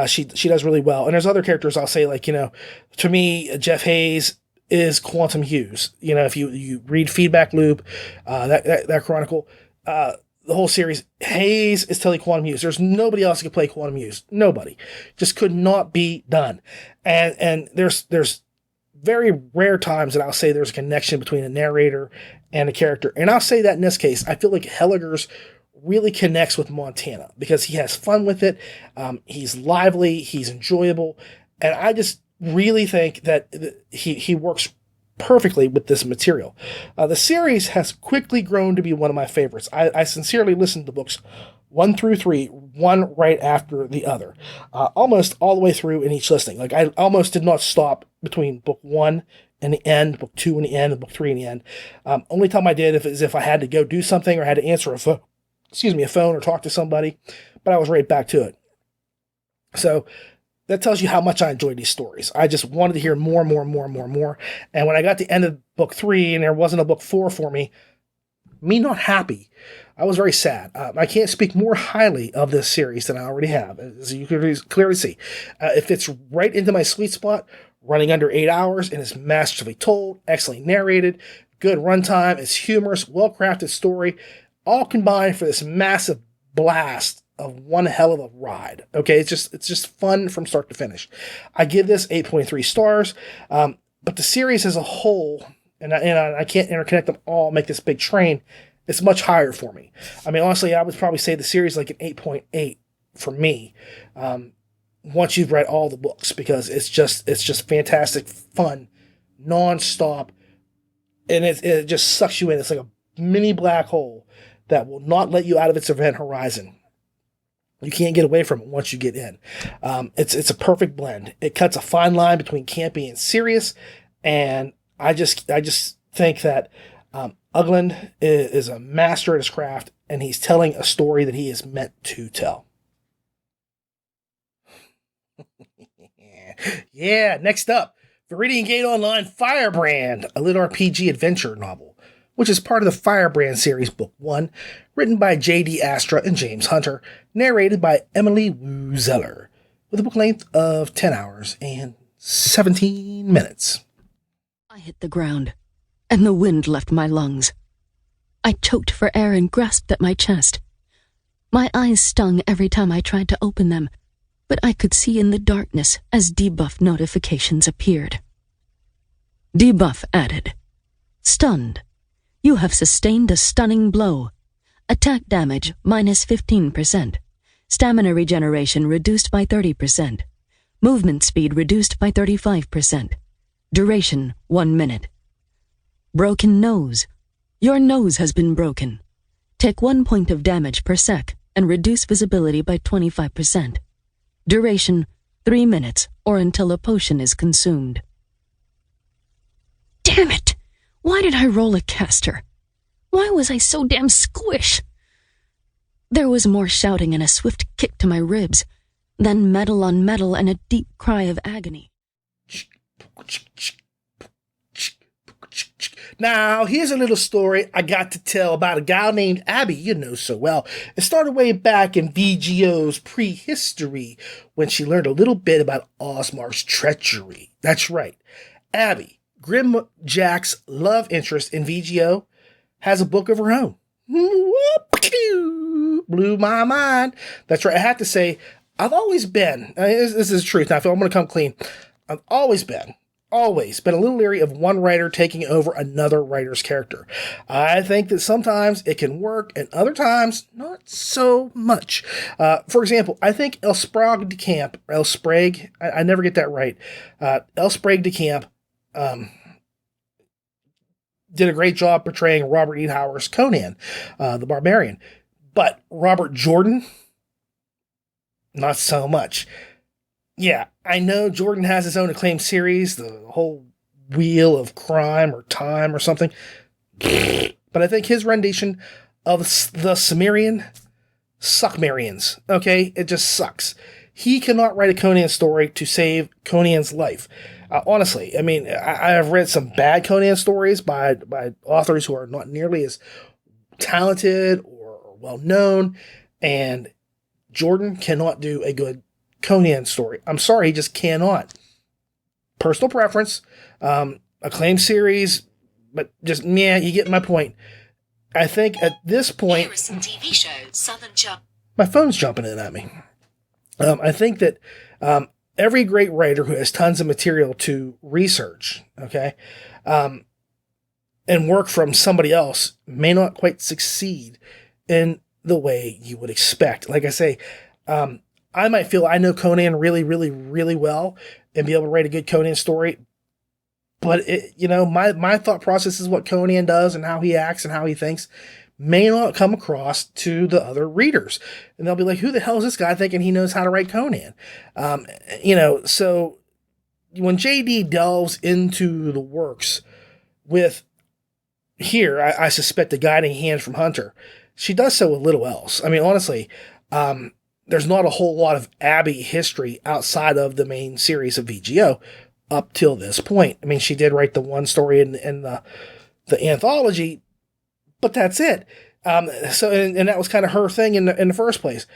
She does really well. And there's other characters I'll say, like, to me, Jeff Hayes is Quantum Hughes. If you read Feedback Loop, that chronicle, the whole series, Hayes is totally Quantum Hughes. There's nobody else who could play Quantum Hughes. Nobody. Just could not be done. And there's very rare times that I'll say there's a connection between a narrator and a character. And I'll say that in this case, I feel like Helligers really connects with Montana because he has fun with it. He's lively. He's enjoyable. And I just really think that he works perfectly with this material. The series has quickly grown to be one of my favorites. I sincerely listened to books 1 through 3, one right after the other, almost all the way through in each listing. Like, I almost did not stop between book 1 and the end, book 2 and the end, and book 3 and the end. Only time I did is if I had to go do something or had to answer a phone or talk to somebody, but I was right back to it. So that tells you how much I enjoyed these stories. I just wanted to hear more. And when I got to the end of book 3 and there wasn't a book 4 for me not happy, I was very sad. I can't speak more highly of this series than I already have, as you can clearly see. It fits right into my sweet spot, running under 8 hours, and is masterfully told, excellently narrated, good runtime, it's humorous, well-crafted story, all combined for this massive blast of one hell of a ride. Okay, it's just fun from start to finish. I give this 8.3 stars, but the series as a whole, and I can't interconnect them all, make this big train, it's much higher for me. I mean, honestly, I would probably say the series like an 8.8 for me, once you've read all the books, because it's just fantastic fun, non-stop, and it just sucks you in. It's like a mini black hole that will not let you out of its event horizon. You can't get away from it once you get in. It's a perfect blend. It cuts a fine line between campy and serious, and I just think that Ugland is a master at his craft, and he's telling a story that he is meant to tell. Yeah, next up, Viridian Gate Online Firebrand, a LitRPG adventure novel, which is part of the Firebrand series, Book 1, written by J.D. Astra and James Hunter, narrated by Emily Wu Zeller, with a book length of 10 hours and 17 minutes. I hit the ground, and the wind left my lungs. I choked for air and grasped at my chest. My eyes stung every time I tried to open them, but I could see in the darkness as debuff notifications appeared. Debuff added. Stunned. You have sustained a stunning blow. Attack damage minus 15%. Stamina regeneration reduced by 30%. Movement speed reduced by 35%. Duration 1 minute. Broken nose. Your nose has been broken. Take 1 point of damage per sec and reduce visibility by 25%. Duration 3 minutes or until a potion is consumed. Damn it! Why did I roll a caster? Why was I so damn squish? There was more shouting and a swift kick to my ribs, then metal on metal and a deep cry of agony. Now, here's a little story I got to tell about a gal named Abby you know so well. It started way back in VGO's prehistory when she learned a little bit about Osmar's treachery. That's right. Abby, Grimjack's love interest in VGO, has a book of her own. Blew my mind. That's right. I have to say, I've always been, this is the truth. Now, I'm going to come clean. I've always been a little leery of one writer taking over another writer's character. I think that sometimes it can work and other times not so much. For example, I think Elsprague de Camp, I never get that right. Elsprague de Camp did a great job portraying Robert E. Howard's Conan, the Barbarian. But Robert Jordan, not so much. Yeah, I know Jordan has his own acclaimed series, the whole Wheel of Crime or Time or something. But I think his rendition of the Suckmarians, okay, it just sucks. He cannot write a Conan story to save Conan's life. Honestly, I mean, I have read some bad Conan stories by authors who are not nearly as talented or well-known, and Jordan cannot do a good Conan story. I'm sorry, he just cannot. Personal preference, acclaimed series, but just, yeah, you get my point. I think at this point, Harrison TV show, Southern Jump. My phone's jumping in at me. I think that every great writer who has tons of material to research, okay, and work from somebody else may not quite succeed in the way you would expect. Like I say, I might feel I know Conan really, really, really well and be able to write a good Conan story. But my thought process is what Conan does and how he acts and how he thinks may not come across to the other readers. And they'll be like, who the hell is this guy thinking he knows how to write Conan? So when JD delves into the works with here, I suspect a guiding hand from Hunter, she does so with little else. I mean, honestly, there's not a whole lot of Abby history outside of the main series of VGO up till this point. I mean, she did write the one story in the anthology, but that's it. So that was kind of her thing in the first place.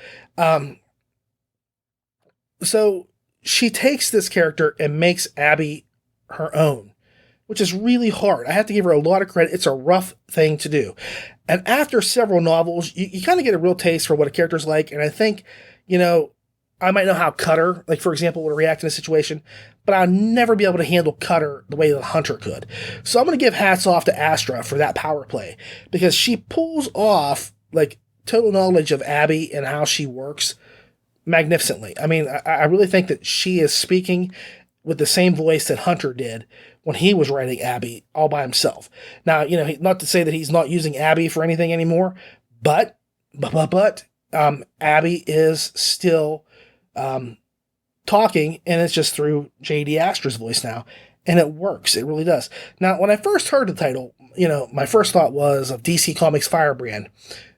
So she takes this character and makes Abby her own, which is really hard. I have to give her a lot of credit. It's a rough thing to do. And after several novels, you kind of get a real taste for what a character's like. And I think, I might know how Cutter, like for example, would react in a situation, but I'll never be able to handle Cutter the way that Hunter could. So I'm going to give hats off to Astra for that power play, because she pulls off like total knowledge of Abby and how she works magnificently. I mean, I really think that she is speaking with the same voice that Hunter did when he was writing Abby all by himself. Now, not to say that he's not using Abby for anything anymore, but Abby is still talking, and it's just through J.D. Astra's voice now, and it works. It really does. Now, when I first heard the title, my first thought was of DC Comics' Firebrand,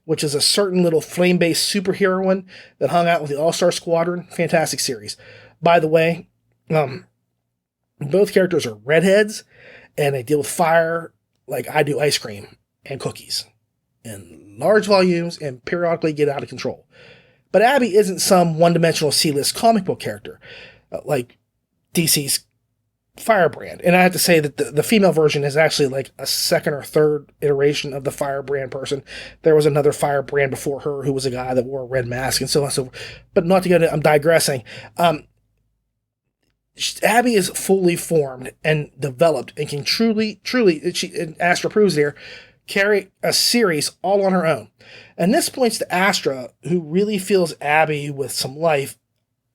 which is a certain little flame-based superheroine that hung out with the All-Star Squadron. Fantastic series. By the way, both characters are redheads, and they deal with fire like I do ice cream and cookies in large volumes and periodically get out of control. But Abby isn't some one-dimensional C-list comic book character like DC's Firebrand. And I have to say that the female version is actually like a second or third iteration of the Firebrand person. There was another Firebrand before her who was a guy that wore a red mask and so on and so forth. But not to go to, I'm digressing. Abby is fully formed and developed and can truly, and Astra proves here, carry a series all on her own. And this points to Astra, who really feels Abby with some life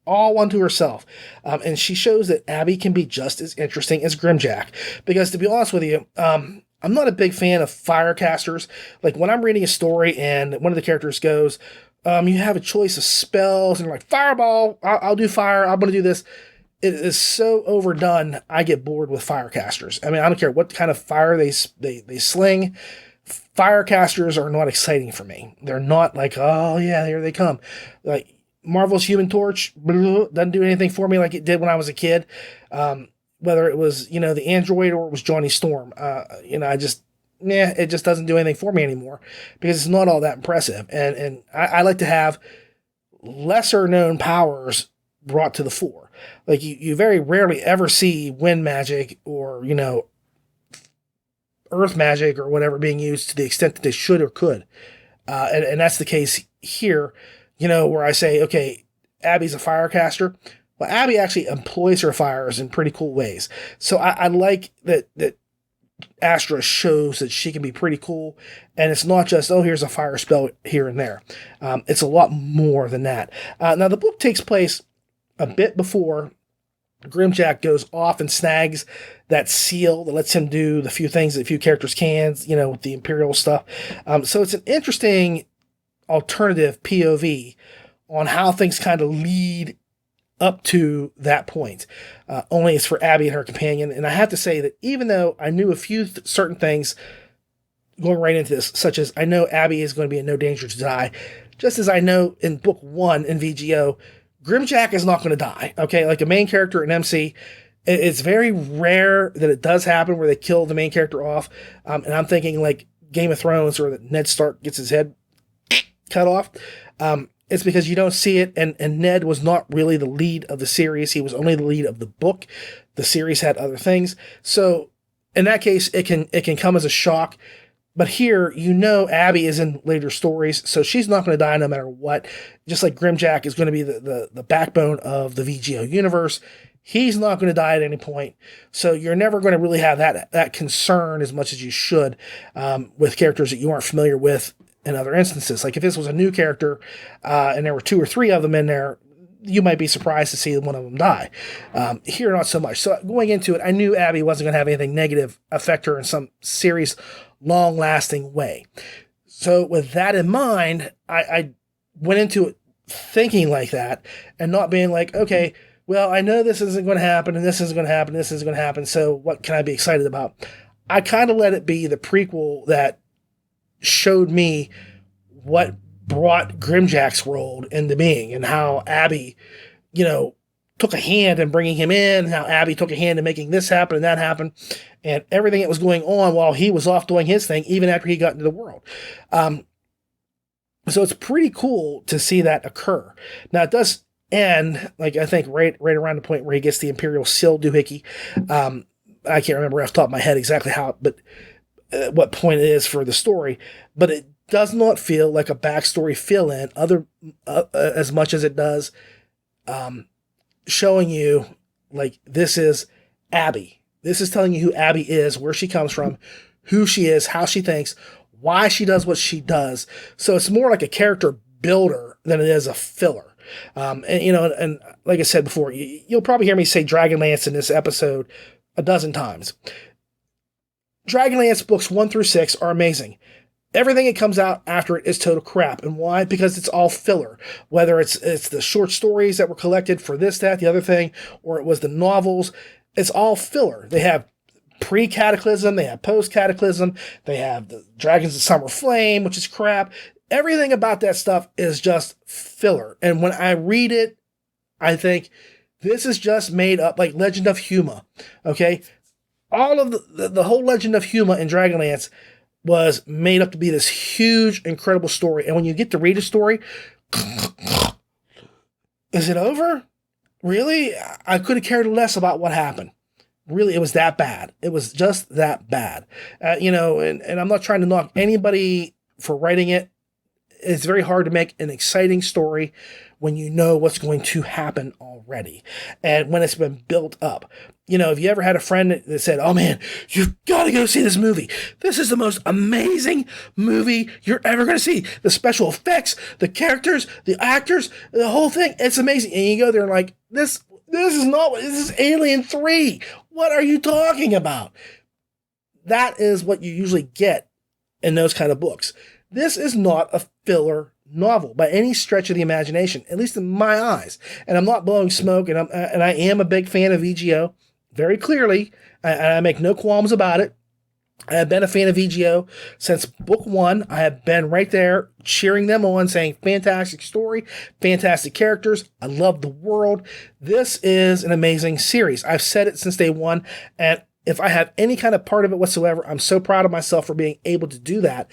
all unto herself. And she shows that Abby can be just as interesting as Grimjack. Because to be honest with you, I'm not a big fan of firecasters. Like when I'm reading a story and one of the characters goes, you have a choice of spells, and you're like, fireball, I'll do fire, I'm going to do this. It is so overdone, I get bored with firecasters. I mean, I don't care what kind of fire they sling. Firecasters are not exciting for me. They're not like, oh yeah, here they come. Like Marvel's Human Torch doesn't do anything for me like it did when I was a kid. Whether it was, the android or it was Johnny Storm. It just doesn't do anything for me anymore because it's not all that impressive. And I like to have lesser known powers brought to the fore. Like you very rarely ever see wind magic or, earth magic or whatever being used to the extent that they should or could. And that's the case here, where I say, okay, Abby's a firecaster. Well, Abby actually employs her fires in pretty cool ways. So I like that Astra shows that she can be pretty cool. And it's not just, oh, here's a fire spell here and there. It's a lot more than that. Now, the book takes place a bit before Grimjack goes off and snags that seal that lets him do the few things that a few characters can, with the Imperial stuff. So it's an interesting alternative POV on how things kind of lead up to that point. Only it's for Abby and her companion. And I have to say that even though I knew a few certain things going right into this, such as I know Abby is going to be in no danger to die, just as I know in book 1 in VGO, Grimjack is not going to die, okay? Like a main character in MC, it's very rare that it does happen where they kill the main character off. And I'm thinking like Game of Thrones or that Ned Stark gets his head cut off. It's because you don't see it, and Ned was not really the lead of the series. He was only the lead of the book. The series had other things. So in that case, it can come as a shock. But here, Abby is in later stories, so she's not going to die no matter what. Just like Grimjack is going to be the backbone of the VGO universe. He's not going to die at any point. So you're never going to really have that concern as much as you should with characters that you aren't familiar with in other instances. Like if this was a new character and there were 2 or 3 of them in there, you might be surprised to see one of them die. Here, not so much. So going into it, I knew Abby wasn't going to have anything negative affect her in some serious, long-lasting way. So with that in mind, I went into it thinking like that and not being like, okay, well, I know this isn't going to happen and this isn't going to happen, this isn't going to happen, so what can I be excited about? I kind of let it be the prequel that showed me what brought Grimjack's world into being and how Abby, took a hand in bringing him in, how Abby took a hand in making this happen and that happen, and everything that was going on while he was off doing his thing, even after he got into the world. So it's pretty cool to see that occur. Now, it does end, like, I think right around the point where he gets the Imperial Seal doohickey. I can't remember off the top of my head exactly how, but what point it is for the story, but it does not feel like a backstory fill-in as much as it does showing you, like, this is Abby. This is telling you who Abby is, where she comes from, who she is, how she thinks, why she does what she does. So it's more like a character builder than it is a filler. And like I said before, you'll probably hear me say Dragonlance in this episode a dozen times. Dragonlance books 1 through 6 are amazing. Everything that comes out after it is total crap. And why? Because it's all filler. Whether it's the short stories that were collected for this, that, the other thing, or it was the novels, it's all filler. They have pre-Cataclysm, they have post-Cataclysm, they have the Dragons of Summer Flame, which is crap. Everything about that stuff is just filler. And when I read it, I think, this is just made up, like Legend of Huma, okay? All of the whole Legend of Huma in Dragonlance was made up to be this huge, incredible story. And when you get to read a story, is it over? Really? I could have cared less about what happened. Really, it was that bad. It was just that bad. And I'm not trying to knock anybody for writing it. It's very hard to make an exciting story when you know what's going to happen already and when it's been built up. If you ever had a friend that said, oh man, you've got to go see this movie. This is the most amazing movie you're ever going to see. The special effects, the characters, the actors, the whole thing. It's amazing. And you go there and like, this is Alien 3. What are you talking about? That is what you usually get in those kind of books. This is not a filler novel by any stretch of the imagination, at least in my eyes. And I'm not blowing smoke, and I am a big fan of VGO, very clearly. I make no qualms about it. I have been a fan of VGO since book 1. I have been right there cheering them on, saying fantastic story, fantastic characters. I love the world. This is an amazing series. I've said it since day 1, and if I have any kind of part of it whatsoever, I'm so proud of myself for being able to do that.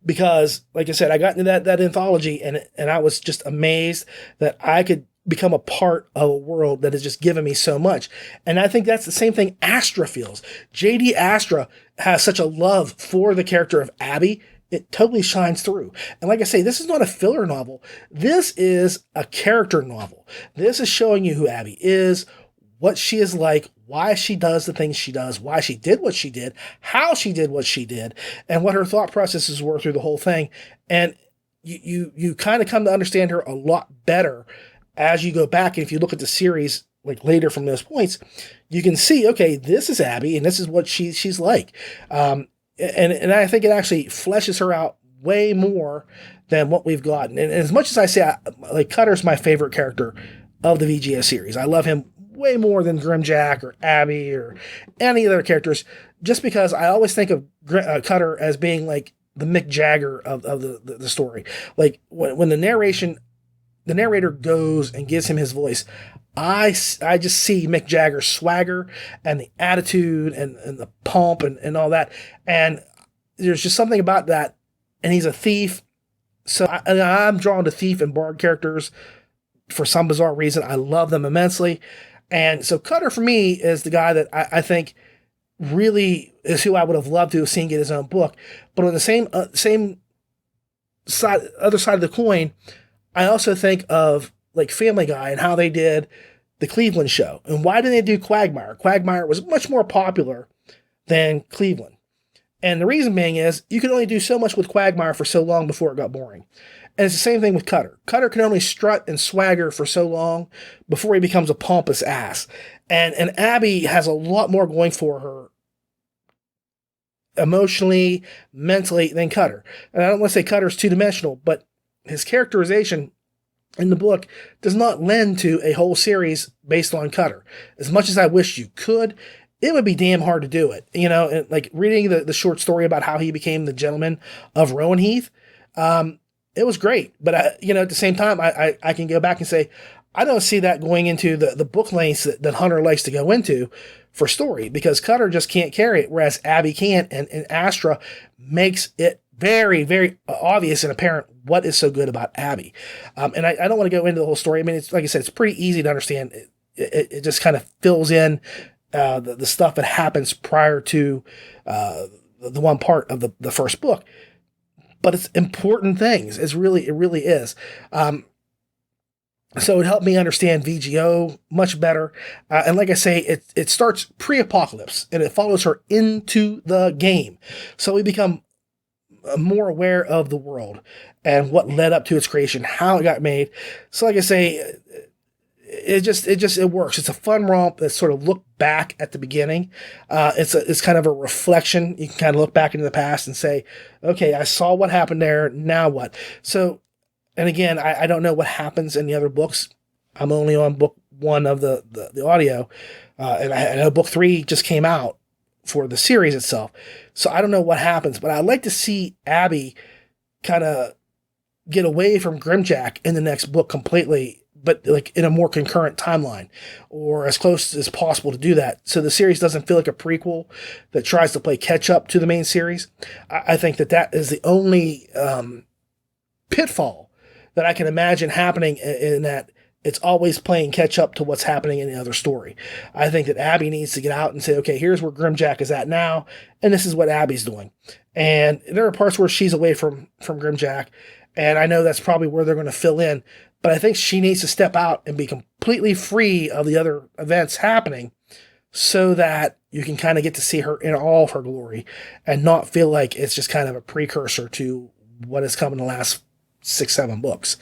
Because, like I said, I got into that anthology, and I was just amazed that I could become a part of a world that has just given me so much. And I think that's the same thing Astra feels. J.D. Astra has such a love for the character of Abby. It totally shines through. And like I say, this is not a filler novel. This is a character novel. This is showing you who Abby is, what she is like, why she does the things she does, why she did what she did, how she did what she did, and what her thought processes were through the whole thing. And you kind of come to understand her a lot better as you go back. And if you look at the series like later from those points, you can see, okay, this is Abby, and this is what she's like. And I think it actually fleshes her out way more than what we've gotten. And as much as I say, like, Cutter's my favorite character of the VGS series. I love him way more than Grimjack or Abby or any other characters, just because I always think of Cutter as being like the Mick Jagger of the story. Like when the narrator goes and gives him his voice, I just see Mick Jagger's swagger and the attitude and the pomp and all that. And there's just something about that. And he's a thief. So I'm drawn to thief and bard characters for some bizarre reason. I love them immensely. And so Cutter for me is the guy that I think really is who I would have loved to have seen get his own book. But on the same side, other side of the coin, I also think of like Family Guy and how they did the Cleveland show. And why did they do Quagmire? Quagmire was much more popular than Cleveland. And the reason being is you could only do so much with Quagmire for so long before it got boring. And it's the same thing with Cutter. Cutter can only strut and swagger for so long before he becomes a pompous ass. And Abby has a lot more going for her emotionally, mentally than Cutter. And I don't want to say Cutter's two-dimensional, but his characterization in the book does not lend to a whole series based on Cutter. As much as I wish you could, it would be damn hard to do it. You know, and like reading the short story about how he became the gentleman of Rowan Heath, it was great. But, at the same time, I can go back and say, I don't see that going into the book lengths that Hunter likes to go into for story, because Cutter just can't carry it, whereas Abby can, and Astra makes it very, very obvious and apparent what is so good about Abby. And I don't want to go into the whole story. I mean, it's like I said, it's pretty easy to understand. It just kind of fills in the stuff that happens prior to the one part of the first book. But it's important things. It really is. So it helped me understand VGO much better. And like I say, it starts pre-apocalypse and it follows her into the game. So we become more aware of the world and what led up to its creation, how it got made. So like I say, it works. It's a fun romp that sort of look back at the beginning. It's kind of a reflection. You can kind of look back into the past and say, okay, I saw what happened there. Now what? So, and again, I don't know what happens in the other books. I'm only on book 1 of the audio. And I know book 3 just came out for the series itself. So I don't know what happens, but I'd like to see Abby kind of get away from Grimjack in the next book completely, but like in a more concurrent timeline, or as close as possible to do that. So the series doesn't feel like a prequel that tries to play catch up to the main series. I think that is the only pitfall that I can imagine happening, in that it's always playing catch up to what's happening in the other story. I think that Abby needs to get out and say, okay, here's where Grimjack is at now, and this is what Abby's doing. And there are parts where she's away from Grimjack, and I know that's probably where they're going to fill in, but I think she needs to step out and be completely free of the other events happening so that you can kind of get to see her in all of her glory and not feel like it's just kind of a precursor to what has come in the last 6-7 books.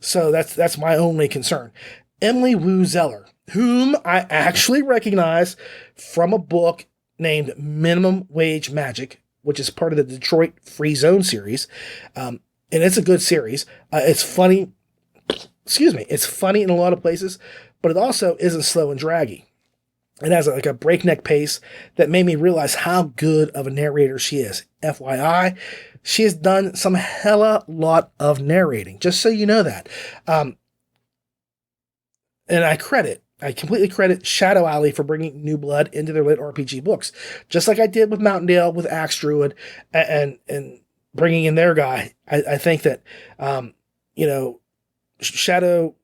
So that's my only concern. Emily Wu Zeller, whom I actually recognize from a book named Minimum Wage Magic, which is part of the Detroit Free Zone series. And it's a good series. It's funny. It's funny in a lot of places, but it also isn't slow and draggy. It has a breakneck pace that made me realize how good of a narrator she is. FYI, she has done some hella lot of narrating, just so you know that. And I completely credit Shadow Alley for bringing new blood into their LitRPG books, just like I did with Mountaindale with Axe Druid and bringing in their guy. I think that, Shadow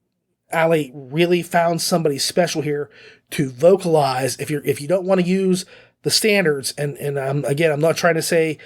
Alley really found somebody special here to vocalize. If you don't want to use the standards, and again, I'm not trying to say,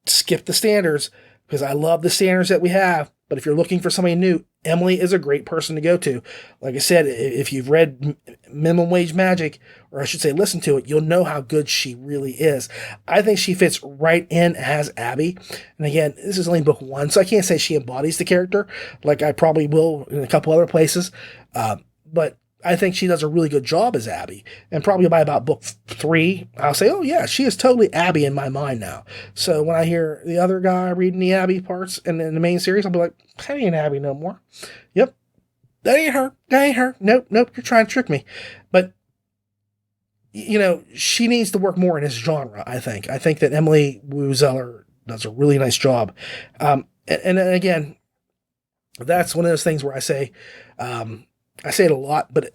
skip the standards, because I love the standards that we have. But if you're looking for somebody new, Emily is a great person to go to. Like I said, if you've read Minimum Wage Magic, or I should say listen to it, you'll know how good she really is. I think she fits right in as Abby. And again, this is only book 1, so I can't say she embodies the character like I probably will in a couple other places. But I think she does a really good job as Abby. And probably by about book 3, I'll say, oh yeah, she is totally Abby in my mind now. So when I hear the other guy reading the Abby parts in the main series, I'll be like, that ain't Abby no more. Yep. That ain't her. Nope, you're trying to trick me. But, she needs to work more in this genre, I think. I think that Emily Wu Zeller does a really nice job. And again, that's one of those things where I say it a lot, but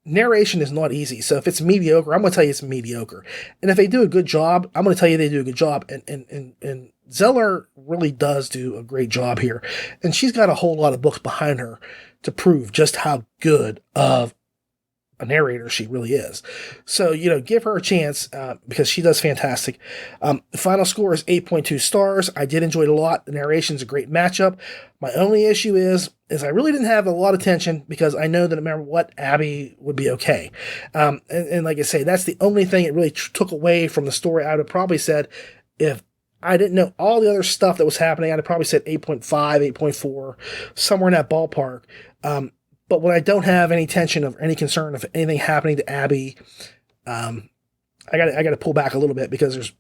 narration is not easy. So if it's mediocre, I'm going to tell you it's mediocre. And if they do a good job, I'm going to tell you they do a good job. And Zeller really does do a great job here. And she's got a whole lot of books behind her to prove just how good of a narrator she really is. So, give her a chance because she does fantastic. The final score is 8.2 stars. I did enjoy it a lot. The narration's a great matchup. My only issue is I really didn't have a lot of tension because I know that no matter what, Abby would be okay. And like I say, that's the only thing it really took away from the story. I would have probably said if I didn't know all the other stuff that was happening. I'd probably said 8.5, 8.4, somewhere in that ballpark. But when I don't have any tension of any concern of anything happening to Abby, I got to pull back a little bit because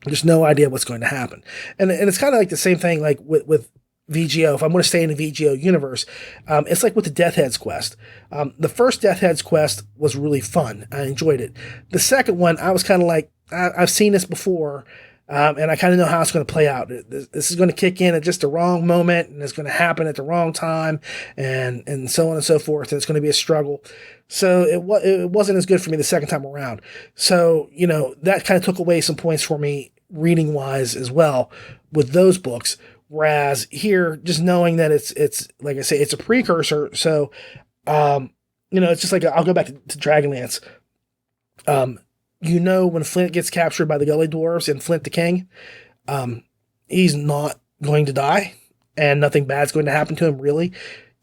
there's no idea what's going to happen. And it's kind of like the same thing like with VGO. If I'm going to stay in the VGO universe, it's like with the Death Heads quest. The first Death Heads quest was really fun. I enjoyed it. The second one, I was kind of like, I've seen this before, and I kind of know how it's going to play out. This is going to kick in at just the wrong moment, and it's going to happen at the wrong time, and so on and so forth, and it's going to be a struggle. So it wasn't as good for me the second time around. So, that kind of took away some points for me reading-wise as well with those books. Whereas here, just knowing that it's like I say, it's a precursor. So, it's just like, I'll go back to Dragonlance. When Flint gets captured by the Gully Dwarves and Flint the King, he's not going to die and nothing bad's going to happen to him, really.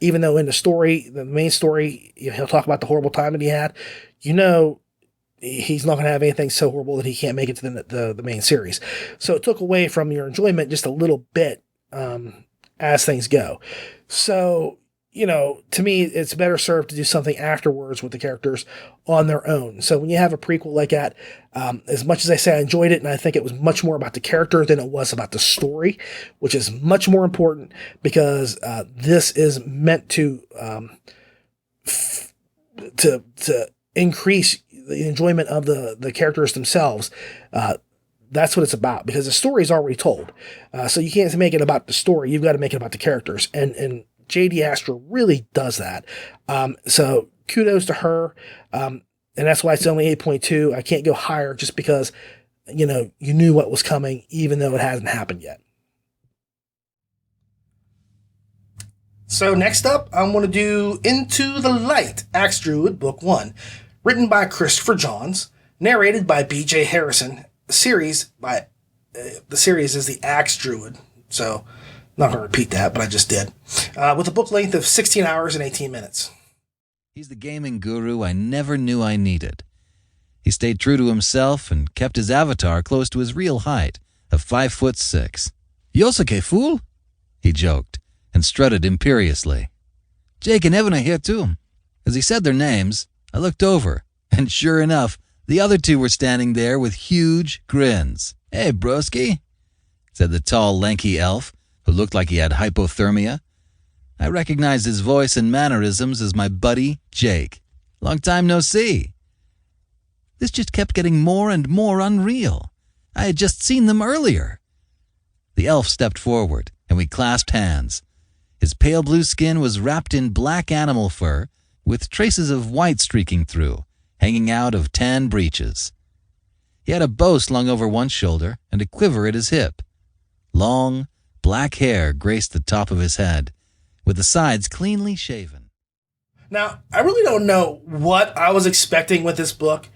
Even though in the story, the main story, he'll talk about the horrible time that he had, he's not going to have anything so horrible that he can't make it to the main series. So it took away from your enjoyment just a little bit as things go. So, to me, it's better served to do something afterwards with the characters on their own. So when you have a prequel like that, as much as I say I enjoyed it, and I think it was much more about the character than it was about the story, which is much more important because this is meant to increase the enjoyment of the characters themselves. That's what it's about, because the story is already told. So you can't make it about the story. You've got to make it about the characters. And J.D. Astra really does that. So kudos to her. And that's why it's only 8.2. I can't go higher just because, you knew what was coming, even though it hasn't happened yet. So next up, I'm going to do Into the Light, Axe Druid, Book 1. Written by Christopher Johns, narrated by B.J. Harrison. The series is the Axe Druid. So, not going to repeat that, but I just did. With a book length of 16 hours and 18 minutes. He's the gaming guru I never knew I needed. He stayed true to himself and kept his avatar close to his real height of 5'6". Yosuke, fool? He joked and strutted imperiously. Jake and Evan are here too. As he said their names, I looked over, and sure enough, the other two were standing there with huge grins. Hey, broski, said the tall, lanky elf, who looked like he had hypothermia. I recognized his voice and mannerisms as my buddy, Jake. Long time no see. This just kept getting more and more unreal. I had just seen them earlier. The elf stepped forward, and we clasped hands. His pale blue skin was wrapped in black animal fur, with traces of white streaking through, hanging out of tan breeches. He had a bow slung over one shoulder and a quiver at his hip. Long, black hair graced the top of his head, with the sides cleanly shaven. Now, I really don't know what I was expecting with this book,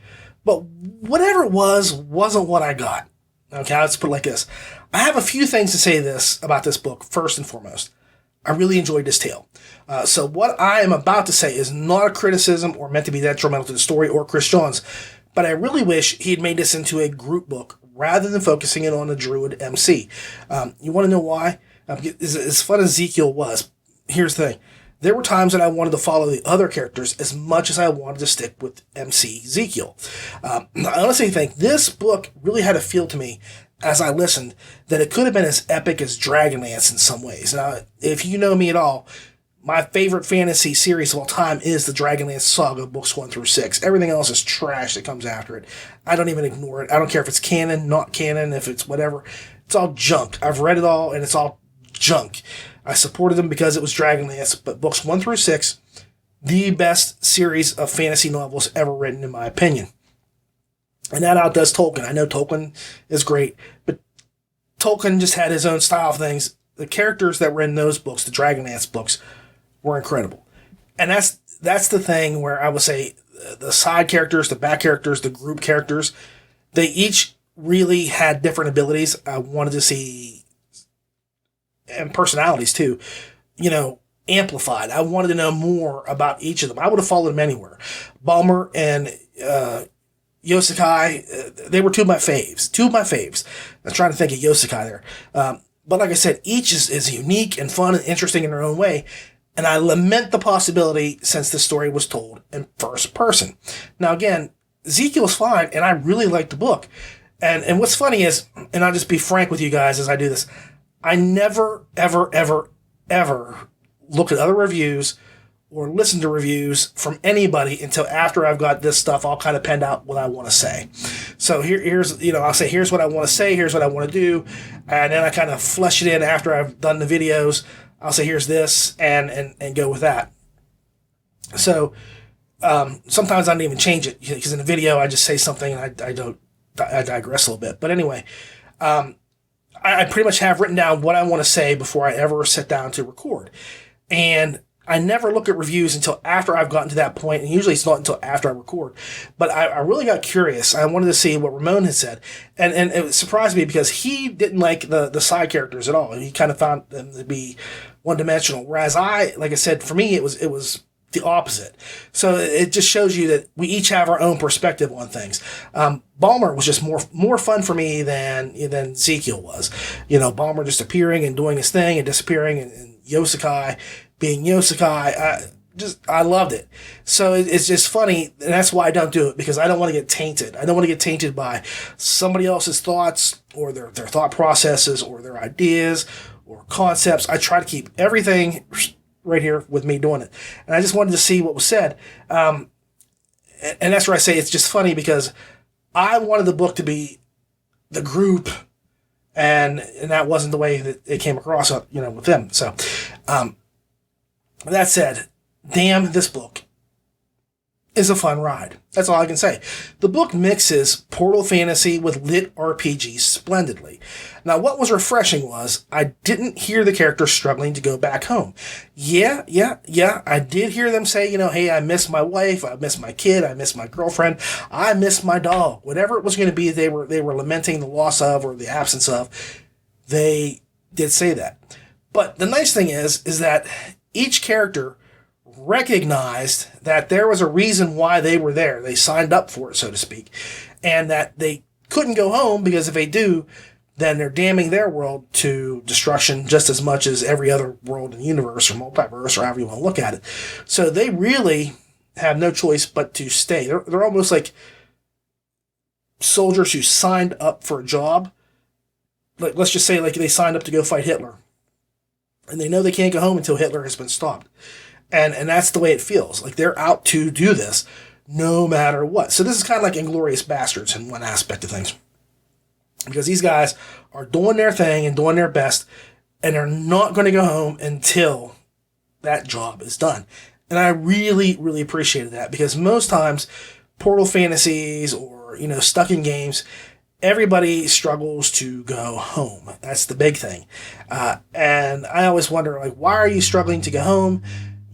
but whatever it was, wasn't what I got. Okay, let's put it like this. I have a few things to say about this book, first and foremost. I really enjoyed this tale. So what I am about to say is not a criticism or meant to be detrimental to the story or Chris Johns, but I really wish he had made this into a group book rather than focusing it on a Druid MC. You want to know why? As fun as Ezekiel was, here's the thing. There were times that I wanted to follow the other characters as much as I wanted to stick with MC Ezekiel. I honestly think this book really had a feel to me as I listened that it could have been as epic as Dragonlance in some ways. Now, if you know me at all, my favorite fantasy series of all time is the Dragonlance Saga, books 1 through 6. Everything else is trash that comes after it. I don't even ignore it. I don't care if it's canon, not canon, if it's whatever. It's all junk. I've read it all, and it's all junk. I supported them because it was Dragonlance, but books 1 through 6, the best series of fantasy novels ever written, in my opinion. And that outdoes Tolkien. I know Tolkien is great, but Tolkien just had his own style of things. The characters that were in those books, the Dragonlance books, were incredible. And that's the thing where I would say the side characters, the back characters, the group characters, they each really had different abilities. I wanted to see, and personalities too, amplified. I wanted to know more about each of them. I would have followed them anywhere. Balmer and Yosekai, they were two of my faves. I'm trying to think of Yosekai there. But like I said, each is unique and fun and interesting in their own way. And I lament the possibility since the story was told in first person. Now again, Ezekiel's fine, and I really like the book. And what's funny is, and I'll just be frank with you guys as I do this, I never, ever, ever, ever look at other reviews or listen to reviews from anybody until after I've got this stuff all kind of penned out what I want to say. So here's, I'll say, here's what I want to say, here's what I want to do, and then I kind of flesh it in after I've done the videos. I'll say, here's this, and go with that. So sometimes I don't even change it, because in the video I just say something and I digress a little bit. But anyway, I pretty much have written down what I want to say before I ever sit down to record. And I never look at reviews until after I've gotten to that point, and usually it's not until after I record. But I really got curious. I wanted to see what Ramon had said. And it surprised me because he didn't like the side characters at all. He kind of found them to be one-dimensional. Whereas like I said, for me, it was the opposite. So it just shows you that we each have our own perspective on things. Balmer was just more fun for me than Ezekiel was. Balmer just appearing and doing his thing and disappearing, and Yosekai being Yosekai. I loved it. So it's just funny, and that's why I don't do it, because I don't want to get tainted. I don't want to get tainted by somebody else's thoughts or their thought processes or their ideas or concepts. I try to keep everything right here with me doing it. And I just wanted to see what was said. And that's where I say it's just funny, because I wanted the book to be the group, and that wasn't the way that it came across, with them. So, that said, damn, this book is a fun ride. That's all I can say. The book mixes Portal Fantasy with Lit RPG splendidly. Now, what was refreshing was I didn't hear the characters struggling to go back home. Yeah, I did hear them say, hey, I miss my wife, I miss my kid, I miss my girlfriend, I miss my dog. Whatever it was going to be they were lamenting the loss of or the absence of, they did say that. But the nice thing is that each character recognized that there was a reason why they were there. They signed up for it, so to speak, and that they couldn't go home, because if they do, then they're damning their world to destruction just as much as every other world in the universe or multiverse or however you want to look at it. So they really have no choice but to stay. They're almost like soldiers who signed up for a job. Like, let's just say, like, they signed up to go fight Hitler, and they know they can't go home until Hitler has been stopped. And that's the way it feels. Like, they're out to do this no matter what. So this is kind of like Inglourious Bastards in one aspect of things, because these guys are doing their thing and doing their best, and they're not going to go home until that job is done. And I really, really appreciated that, because most times Portal Fantasies or, stuck in games, everybody struggles to go home. That's the big thing. And I always wonder, like, why are you struggling to go home?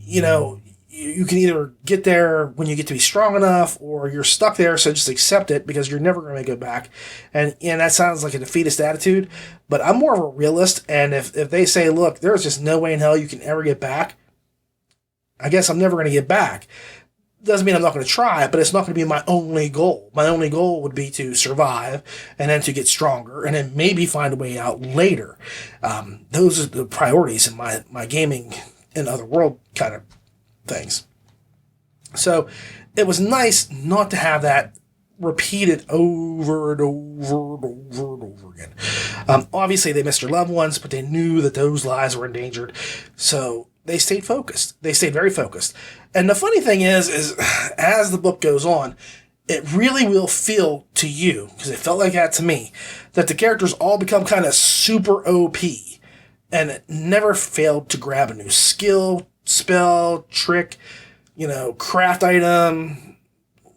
You can either get there when you get to be strong enough, or you're stuck there, so just accept it, because you're never going to go back. And that sounds like a defeatist attitude, but I'm more of a realist, and if they say, look, there's just no way in hell you can ever get back, I guess I'm never going to get back. Doesn't mean I'm not going to try, but it's not going to be my only goal. My only goal would be to survive, and then to get stronger, and then maybe find a way out later. Those are the priorities in my gaming and other world kind of things. So it was nice not to have that repeated over and over and over and over again. Obviously, they missed their loved ones, but they knew that those lives were endangered. So they stayed focused. They stayed very focused. And the funny thing is as the book goes on, it really will feel to you, because it felt like that to me, that the characters all become kind of super OP, and it never failed to grab a new skill, spell, trick, craft item,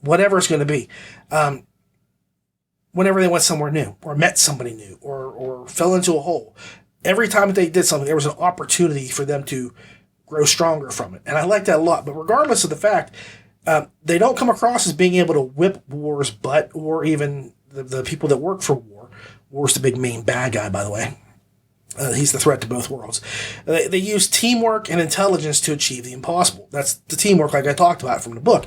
whatever it's going to be. Whenever they went somewhere new, or met somebody new, or fell into a hole, every time that they did something, there was an opportunity for them to grow stronger from it. And I like that a lot. But regardless of the fact, they don't come across as being able to whip war's butt, or even the people that work for war. War's the big main bad guy, by the way. He's the threat to both worlds. They use teamwork and intelligence to achieve the impossible. That's the teamwork, like I talked about from the book.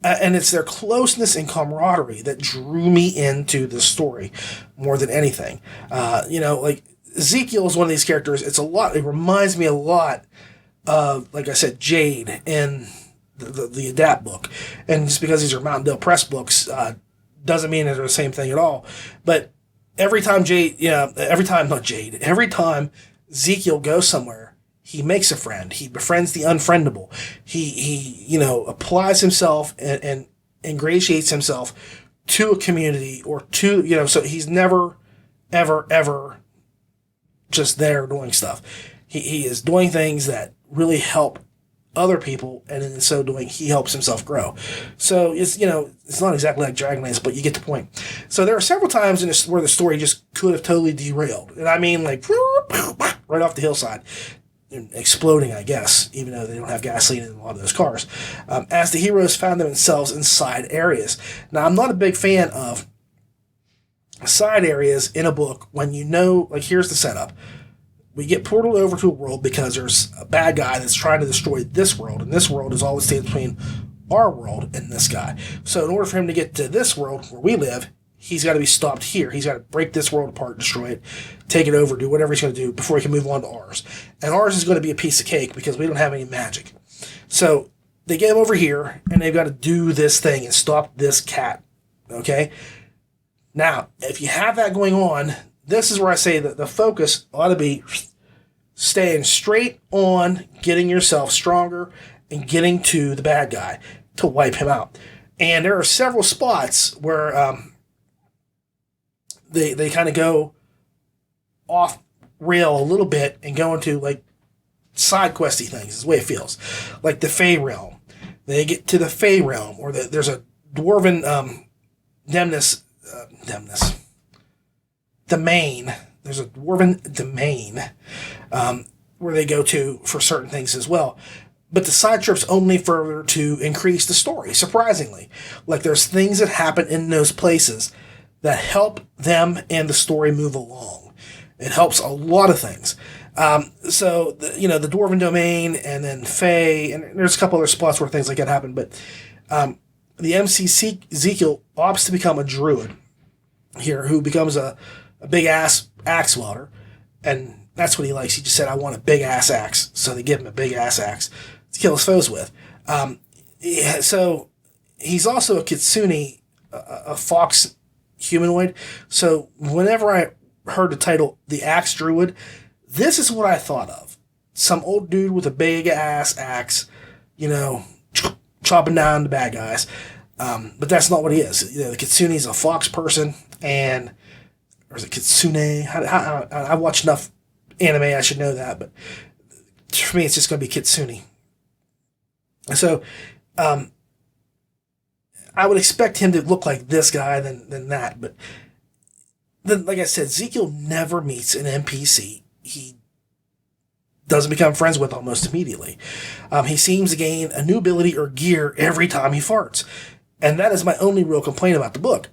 And it's their closeness and camaraderie that drew me into the story more than anything. Like Ezekiel is one of these characters. It reminds me a lot of, like I said, Jade in the Adapt book. And just because these are Mountain Dale Press books doesn't mean they're the same thing at all. But every time Ezekiel goes somewhere, he makes a friend. He befriends the unfriendable. He applies himself and ingratiates himself to a community or to, so he's never, ever, ever just there doing stuff. He is doing things that really help other people, and in so doing, he helps himself grow. So it's not exactly like Dragonlance, but you get the point. So there are several times in this where the story just could have totally derailed, and I mean like right off the hillside, exploding, I guess, even though they don't have gasoline in a lot of those cars, as the heroes found themselves in side areas. Now, I'm not a big fan of side areas in a book when here's the setup. We get portaled over to a world because there's a bad guy that's trying to destroy this world, and this world is all that stands between our world and this guy. So in order for him to get to this world where we live, he's got to be stopped here. He's got to break this world apart, destroy it, take it over, do whatever he's going to do before he can move on to ours. And ours is going to be a piece of cake because we don't have any magic. So they get him over here, and they've got to do this thing and stop this cat. Okay? Now, if you have that going on, this is where I say that the focus ought to be staying straight on getting yourself stronger and getting to the bad guy to wipe him out. And there are several spots where they kind of go off rail a little bit and go into like side questy things is the way it feels. Like the Fey Realm. They get to the Fey Realm, or there's a dwarven domain. There's a dwarven domain where they go to for certain things as well. But the side trips only further to increase the story, surprisingly. Like there's things that happen in those places that help them and the story move along. It helps a lot of things. So the dwarven domain and then Fey, and there's a couple other spots where things like that happen. But the MC Ezekiel opts to become a druid here, who becomes a big ass axe welder, and that's what he likes. He just said, I want a big ass axe, so they give him a big ass axe to kill his foes with. So he's also a kitsune, a fox humanoid. So whenever I heard the title The Axe Druid, this is what I thought of. Some old dude with a big ass axe, chopping down the bad guys. But that's not what he is. The kitsune is a fox person, or is it kitsune? I watch enough anime, I should know that, but for me, it's just going to be kitsune. So, I would expect him to look like this guy than that, but then, like I said, Ezekiel never meets an NPC he doesn't become friends with almost immediately. He seems to gain a new ability or gear every time he farts, and that is my only real complaint about the book.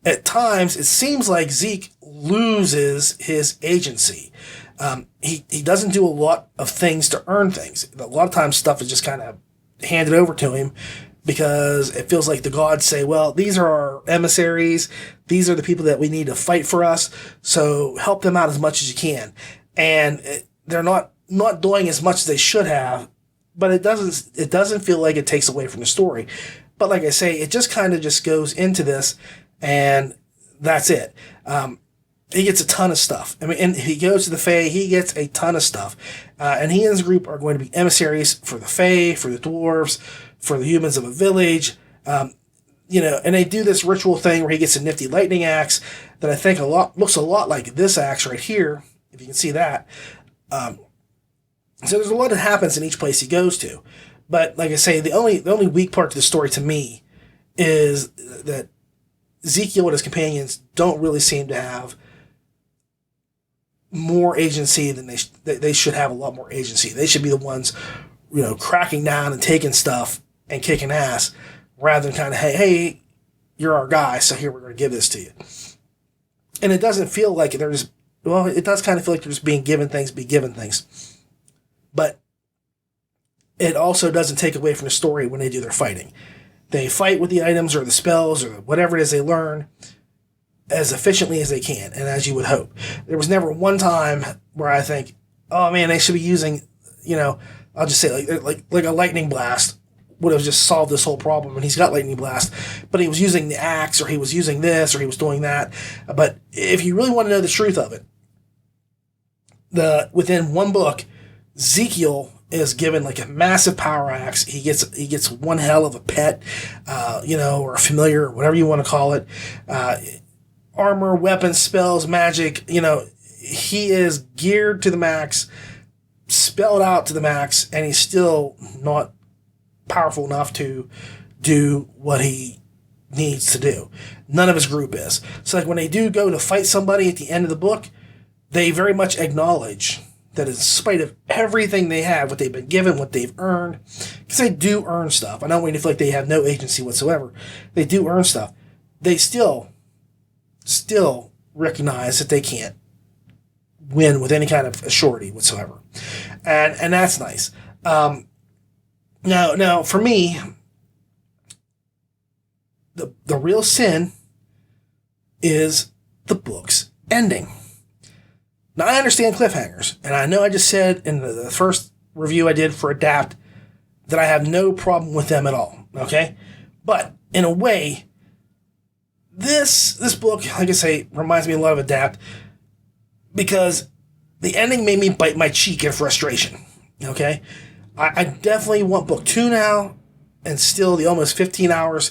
At times, it seems like Zeke loses his agency. He doesn't do a lot of things to earn things. A lot of times stuff is just kind of handed over to him because it feels like the gods say, well, these are our emissaries. These are the people that we need to fight for us. So help them out as much as you can. And they're not doing as much as they should have, but it doesn't feel like it takes away from the story. But like I say, it just kind of just goes into this, and that's it. He gets a ton of stuff. I mean, and if he goes to the Fae, he gets a ton of stuff. And he and his group are going to be emissaries for the Fae, for the dwarves, for the humans of a village. And they do this ritual thing where he gets a nifty lightning axe that I think looks a lot like this axe right here, if you can see that. So there's a lot that happens in each place he goes to. But like I say, the only weak part to the story to me is that Ezekiel and his companions don't really seem to have more agency than they should have. A lot more agency. They should be the ones, cracking down and taking stuff and kicking ass, rather than kind of, you're our guy, so here we're going to give this to you. And it doesn't feel like they're just well, it does kind of feel like they're just being given things. But it also doesn't take away from the story when they do their fighting. They fight with the items or the spells or whatever it is they learn as efficiently as they can, and as you would hope. There was never one time where I think, oh man, they should be using, I'll just say like a lightning blast would have just solved this whole problem, and he's got lightning blast, but he was using the axe, or he was using this, or he was doing that. But if you really want to know the truth of it, within one book, Ezekiel is given like a massive power axe. He gets one hell of a pet, or a familiar, or whatever you want to call it. Armor, weapons, spells, magic. He is geared to the max, spelled out to the max, and he's still not powerful enough to do what he needs to do. None of his group is. So like when they do go to fight somebody at the end of the book, they very much acknowledge that in spite of everything they have, what they've been given, what they've earned, because they do earn stuff. I don't mean to feel like they have no agency whatsoever. They do earn stuff. They still recognize that they can't win with any kind of surety whatsoever. And that's nice. Now, for me, the real sin is the book's ending. Now, I understand cliffhangers, and I know I just said in the first review I did for Adapt that I have no problem with them at all, okay? But, in a way, this book, like I say, reminds me a lot of Adapt, because the ending made me bite my cheek in frustration, okay? I definitely want book 2 now, and still the almost 15 hours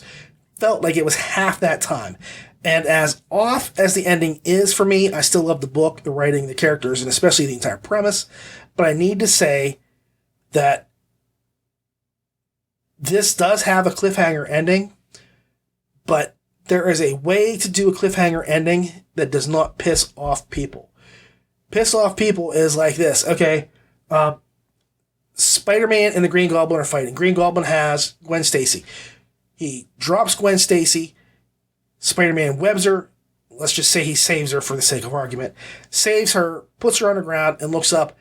felt like it was half that time. And as off as the ending is for me, I still love the book, the writing, the characters, and especially the entire premise. But I need to say that this does have a cliffhanger ending, but there is a way to do a cliffhanger ending that does not piss off people. Piss off people is like this, okay? Spider-Man and the Green Goblin are fighting. Green Goblin has Gwen Stacy. He drops Gwen Stacy. Spider-Man webs her. Let's just say he saves her for the sake of argument. Saves her, puts her on the ground, and looks up,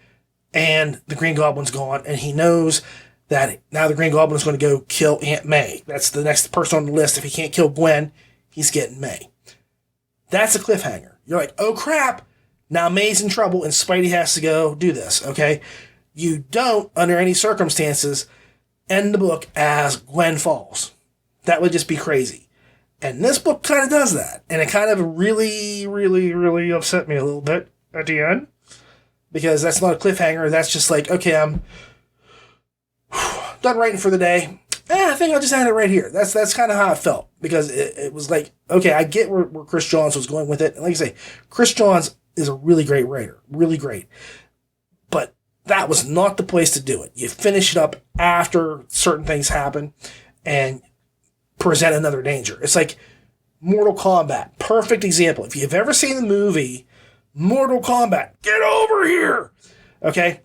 and the Green Goblin's gone, and he knows that now the Green Goblin is going to go kill Aunt May. That's the next person on the list. If he can't kill Gwen, he's getting May. That's a cliffhanger. You're like, oh crap, now May's in trouble, and Spidey has to go do this, okay? You don't, under any circumstances, end the book as Gwen falls. That would just be crazy. And this book kind of does that. And it kind of really, really, really upset me a little bit at the end. Because that's not a cliffhanger. That's just like, okay, I'm done writing for the day. I think I'll just end it right here. That's kind of how it felt. Because it was like, okay, I get where Chris Johns was going with it. And like I say, Chris Johns is a really great writer. Really great. But that was not the place to do it. You finish it up after certain things happen. And present another danger. It's like Mortal Kombat. Perfect example. If you've ever seen the movie Mortal Kombat, get over here! Okay?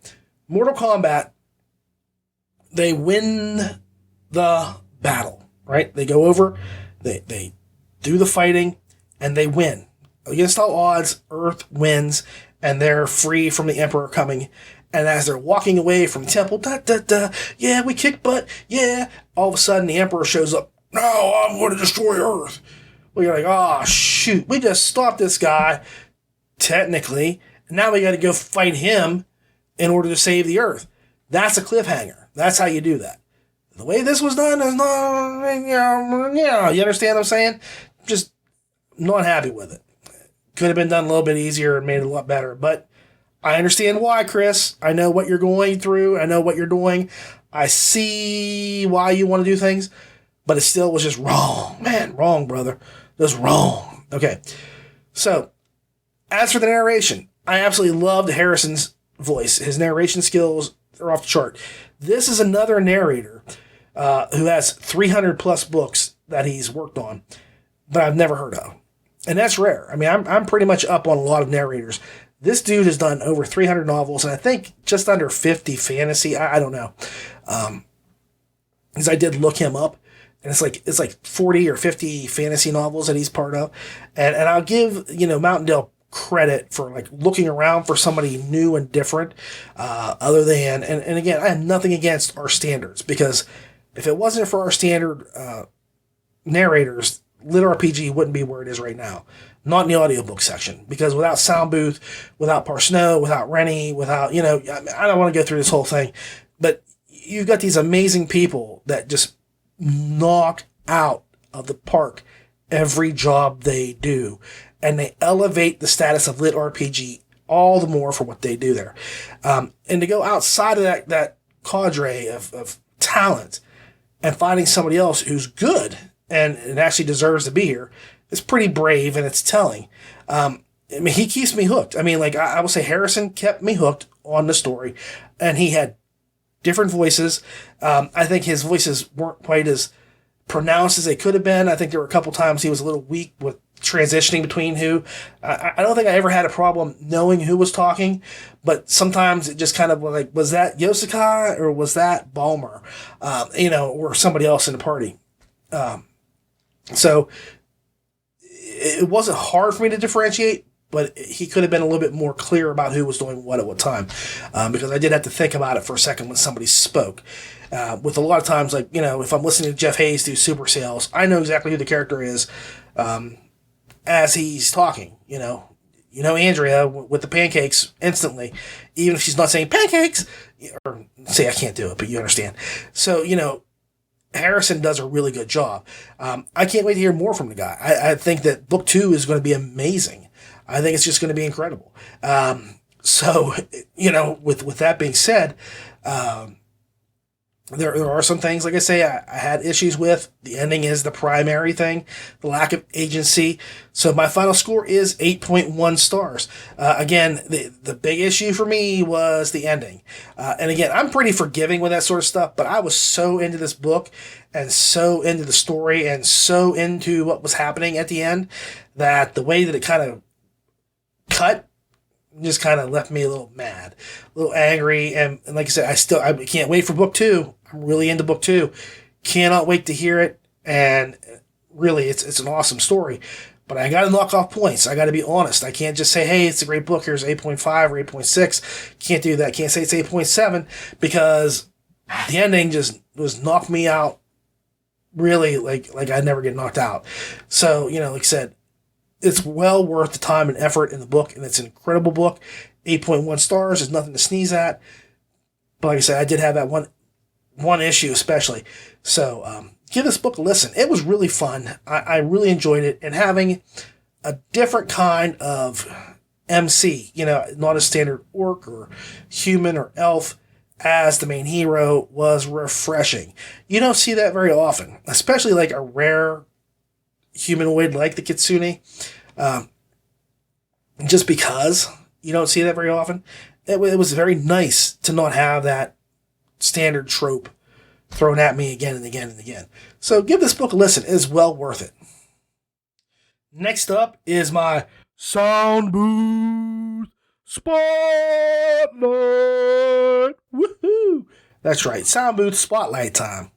Mortal Kombat, they win the battle, right? They go over, they do the fighting, and they win. Against all odds, Earth wins, and they're free from the Emperor coming. And as they're walking away from the temple, yeah, we kick butt, yeah, all of a sudden the Emperor shows up. No, I'm going to destroy Earth. Well, you're like, oh, shoot. We just stopped this guy, technically. And now we got to go fight him in order to save the Earth. That's a cliffhanger. That's how you do that. The way this was done is not, you understand what I'm saying? Just not happy with it. Could have been done a little bit easier and made it a lot better. But I understand why, Chris. I know what you're going through. I know what you're doing. I see why you want to do things. But it still was just wrong. Man, wrong, brother. Just wrong. Okay. So, as for the narration, I absolutely loved Harrison's voice. His narration skills are off the chart. This is another narrator who has 300 plus books that he's worked on, but I've never heard of. And that's rare. I mean, I'm pretty much up on a lot of narrators. This dude has done over 300 novels, and I think just under 50 fantasy. I don't know. Because I did look him up. And it's like 40 or 50 fantasy novels that he's part of. And I'll give, Mountain Dale credit for like looking around for somebody new and different, other than, and again, I have nothing against our standards, because if it wasn't for our standard narrators, LitRPG wouldn't be where it is right now. Not in the audiobook section, because without Soundbooth, without Parsno, without Rennie, without, I don't want to go through this whole thing, but you've got these amazing people that just knock out of the park every job they do, and they elevate the status of LitRPG all the more for what they do there. And to go outside of that cadre of talent and finding somebody else who's good and actually deserves to be here is pretty brave, and it's telling. He keeps me hooked. I will say Harrison kept me hooked on the story, and he had different voices. I think his voices weren't quite as pronounced as they could have been. I think there were a couple times he was a little weak with transitioning between who. I don't think I ever had a problem knowing who was talking, but sometimes it just kind of like, was that Yosuka or was that Balmer? Or somebody else in the party. So it wasn't hard for me to differentiate, but he could have been a little bit more clear about who was doing what at what time, because I did have to think about it for a second when somebody spoke. With a lot of times, like, if I'm listening to Jeff Hayes do Super Sales, I know exactly who the character is as he's talking. Andrea with the pancakes instantly, even if she's not saying pancakes, or say I can't do it, but you understand. So, Harrison does a really good job. I can't wait to hear more from the guy. I think that book 2 is going to be amazing. I think it's just going to be incredible. So, with that being said, there are some things, like I say, I had issues with. The ending is the primary thing, the lack of agency. So my final score is 8.1 stars. Again, the big issue for me was the ending. And again, I'm pretty forgiving with that sort of stuff, but I was so into this book and so into the story and so into what was happening at the end that the way that it kind of cut just kind of left me a little mad, a little angry. And like I said, I can't wait for book 2. I'm really into book 2. Cannot wait to hear it. And really, it's an awesome story. But I got to knock off points. I got to be honest. I can't just say, hey, it's a great book. Here's 8.5 or 8.6. Can't do that. Can't say it's 8.7 because the ending just was knocked me out really like I'd never get knocked out. So, like I said, it's well worth the time and effort in the book, and it's an incredible book. 8.1 stars is nothing to sneeze at. But like I said, I did have that one issue especially. So give this book a listen. It was really fun. I really enjoyed it. And having a different kind of MC, not a standard orc or human or elf as the main hero was refreshing. You don't see that very often, especially like a rare humanoid like the Kitsune, just because you don't see that very often. It was very nice to not have that standard trope thrown at me again and again and again. So give this book a listen. It is well worth it. Next up is my Soundbooth Spotlight. Woohoo! That's right, Soundbooth Spotlight time.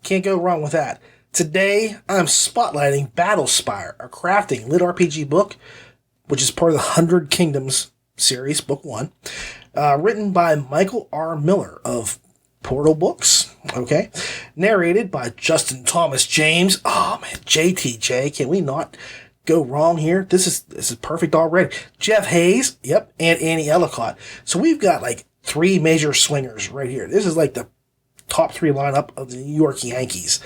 Can't go wrong with that. Today, I'm spotlighting Battle Spire, a crafting LitRPG book, which is part of the 100 Kingdoms series, book 1, written by Michael R. Miller of Portal Books, okay? Narrated by Justin Thomas James. Oh, man, JTJ, can we not go wrong here? This is perfect already. Jeff Hayes, yep, and Annie Ellicott. So we've got like 3 major swingers right here. This is like the top 3 lineup of the New York Yankees.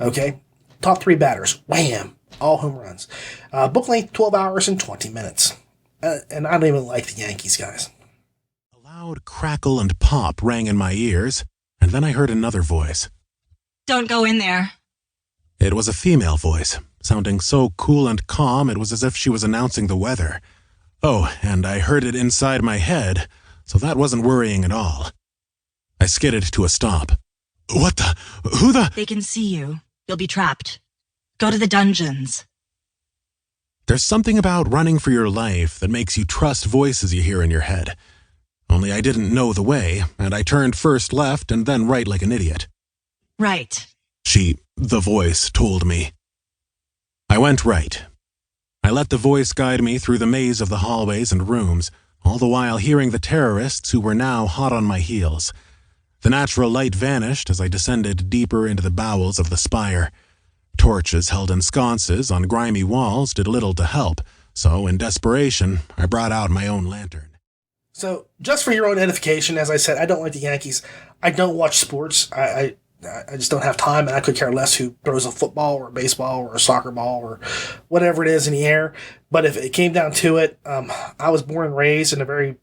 Okay, top 3 batters, wham, all home runs. Book length, 12 hours and 20 minutes. And I don't even like the Yankees, guys. A loud crackle and pop rang in my ears, and then I heard another voice. Don't go in there. It was a female voice, sounding so cool and calm it was as if she was announcing the weather. Oh, and I heard it inside my head, so that wasn't worrying at all. I skidded to a stop. What the? Who the? They can see you. You'll be trapped. Go to the dungeons. There's something about running for your life that makes you trust voices you hear in your head. Only I didn't know the way, and I turned first left and then right like an idiot. Right. The voice told me. I went right. I let the voice guide me through the maze of the hallways and rooms, all the while hearing the terrorists who were now hot on my heels. The natural light vanished as I descended deeper into the bowels of the spire. Torches held in sconces on grimy walls did little to help, so in desperation, I brought out my own lantern. So, just for your own edification, as I said, I don't like the Yankees. I don't watch sports. I just don't have time, and I could care less who throws a football or a baseball or a soccer ball or whatever it is in the air. But if it came down to it, I was born and raised in a very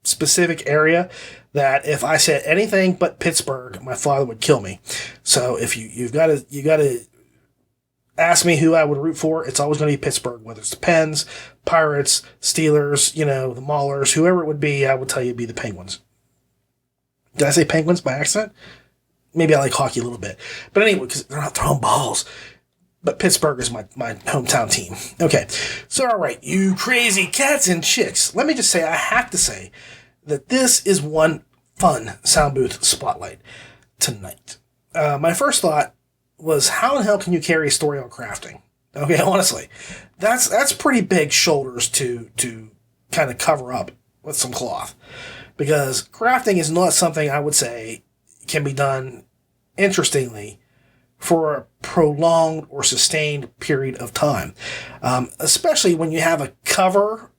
specific area that if I said anything but Pittsburgh, my father would kill me. So if you've got to ask me who I would root for, it's always going to be Pittsburgh, whether it's the Pens, Pirates, Steelers, the Maulers, whoever it would be, I would tell you it'd be the Penguins. Did I say Penguins by accident? Maybe I like hockey a little bit. But anyway, because they're not throwing balls. But Pittsburgh is my hometown team. Okay, so all right, you crazy cats and chicks. Let me just say, I have to say that this is one fun Soundbooth spotlight tonight. My first thought was, how in the hell can you carry a story on crafting? Okay, honestly, that's pretty big shoulders to kind of cover up with some cloth, because crafting is not something I would say can be done interestingly for a prolonged or sustained period of time, especially when you have a cover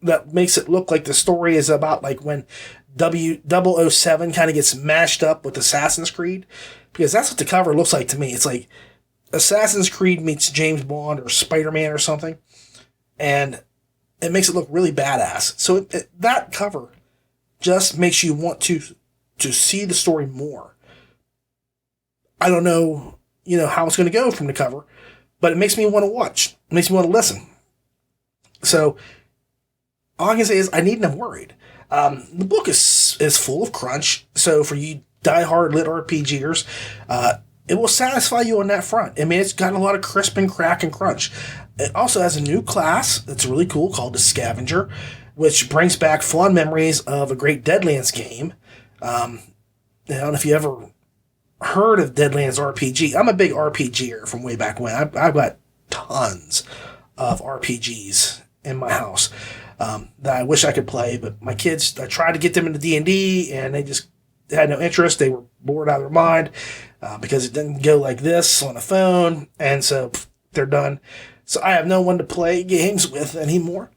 that makes it look like the story is about like when 007 kind of gets mashed up with Assassin's Creed, because that's what the cover looks like to me. It's like Assassin's Creed meets James Bond or Spider-Man or something, and it makes it look really badass. So that cover just makes you want to see the story more. I don't know, how it's going to go from the cover, but it makes me want to watch. It makes me want to listen. So all I can say is I needn't have worried. The book is full of crunch, so for you diehard lit RPGers, it will satisfy you on that front. I mean, it's got a lot of crisp and crack and crunch. It also has a new class that's really cool called the Scavenger, which brings back fond memories of a great Deadlands game. I don't know if you ever heard of Deadlands RPG. I'm a big RPGer from way back when. I've got tons of RPGs in my house that I wish I could play, but my kids, I tried to get them into D&D, and they just had no interest. They were bored out of their mind because it didn't go like this on a phone, and so they're done. So I have no one to play games with anymore.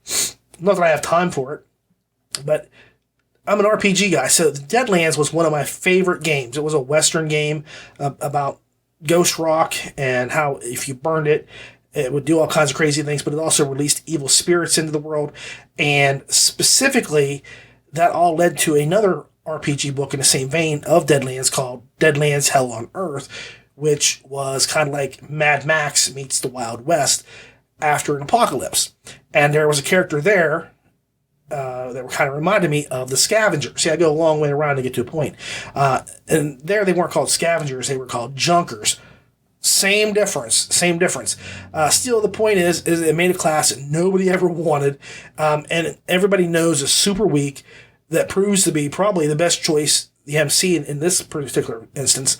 Not that I have time for it, but I'm an RPG guy, so the Deadlands was one of my favorite games. It was a Western game about ghost rock and how if you burned it, it would do all kinds of crazy things, but it also released evil spirits into the world. And specifically, that all led to another RPG book in the same vein of Deadlands called Deadlands Hell on Earth, which was kind of like Mad Max meets the Wild West after an apocalypse. And there was a character there that kind of reminded me of the Scavenger. See, I go a long way around to get to a point. And there they weren't called Scavengers, they were called Junkers. Same difference. Still, the point is it made a class that nobody ever wanted, and everybody knows is super weak, that proves to be probably the best choice the MC in this particular instance,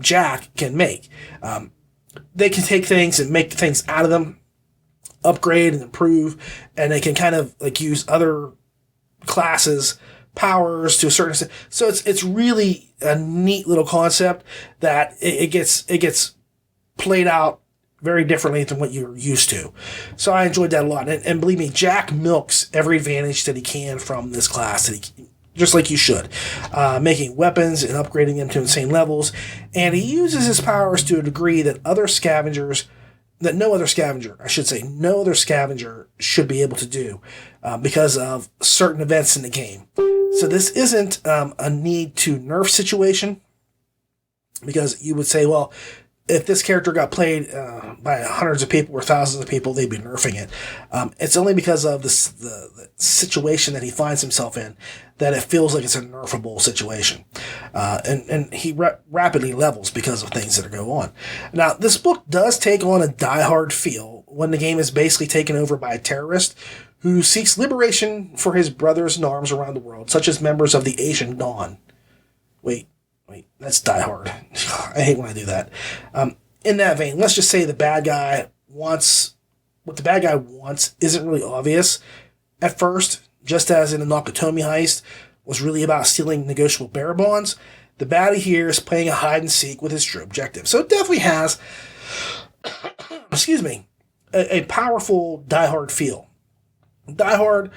Jack, can make. They can take things and make things out of them, upgrade and improve, and they can kind of like use other classes' powers to a certain extent. So it's really a neat little concept that it gets played out very differently than what you're used to. So I enjoyed that a lot. And believe me, Jack milks every advantage that he can from this class, just like you should, making weapons and upgrading them to insane levels. And he uses his powers to a degree that no other scavenger should be able to do because of certain events in the game. So this isn't a need to nerf situation, because you would say, well, if this character got played by hundreds of people or thousands of people, they'd be nerfing it. It's only because of the situation that he finds himself in that it feels like it's a nerfable situation. And he rapidly levels because of things that go on. Now, this book does take on a diehard feel when the game is basically taken over by a terrorist who seeks liberation for his brothers in arms around the world, such as members of the Asian Dawn. Wait, that's Die Hard. I hate when I do that. In that vein, let's just say the bad guy wants what the bad guy wants isn't really obvious at first, just as in the Nakatomi heist was really about stealing negotiable bearer bonds. The baddie here is playing a hide and seek with his true objective. So it definitely has, excuse me, a powerful Die Hard feel. Die Hard,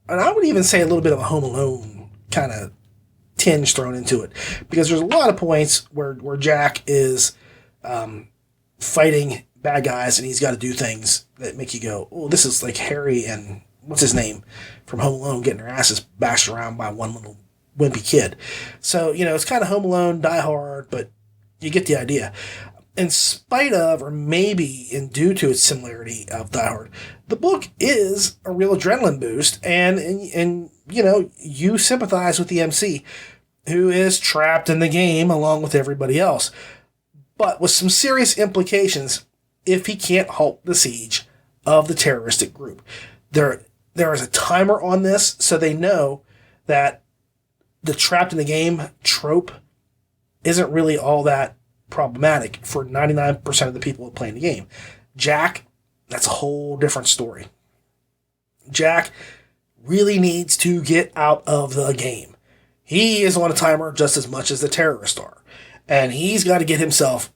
and I would even say a little bit of a Home Alone kind of tinge thrown into it, because there's a lot of points where Jack is fighting bad guys and he's got to do things that make you go, oh, this is like Harry and what's his name from Home Alone getting their asses bashed around by one little wimpy kid. So, it's kind of Home Alone, Die Hard, but you get the idea. In spite of, or maybe in due to its similarity of Die Hard, the book is a real adrenaline boost, and you sympathize with the MC, who is trapped in the game along with everybody else, but with some serious implications if he can't halt the siege of the terroristic group. There is a timer on this, so they know that the trapped in the game trope isn't really all that problematic for 99% of the people playing the game. Jack, that's a whole different story. Jack really needs to get out of the game. He is on a timer just as much as the terrorists are. And he's got to get himself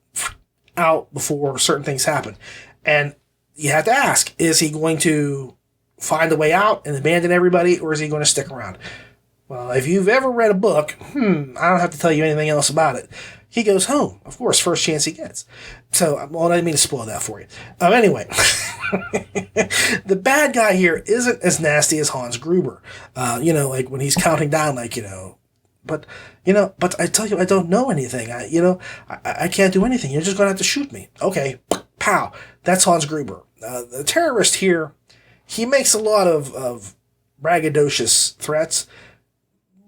out before certain things happen. And you have to ask, is he going to find a way out and abandon everybody, or is he going to stick around? Well, if you've ever read a book, I don't have to tell you anything else about it. He goes home, of course, first chance he gets. So, I didn't mean to spoil that for you. Anyway, the bad guy here isn't as nasty as Hans Gruber. Like when he's counting down, but I tell you, I don't know anything. I can't do anything. You're just going to have to shoot me. Okay, pow. That's Hans Gruber. The terrorist here, he makes a lot of braggadocious threats,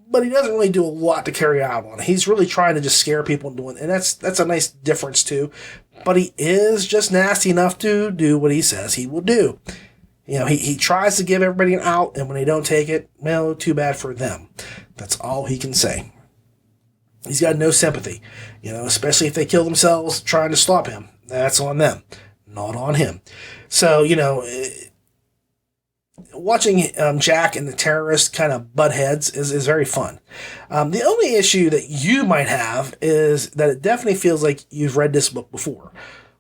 but he doesn't really do a lot to carry out on. He's really trying to just scare people and that's a nice difference too. But he is just nasty enough to do what he says he will do. He tries to give everybody an out, and when they don't take it, well, too bad for them. That's all he can say. He's got no sympathy, especially if they kill themselves trying to stop him. That's on them, not on him. So, watching Jack and the terrorist kind of butt heads is very fun. The only issue that you might have is that it definitely feels like you've read this book before,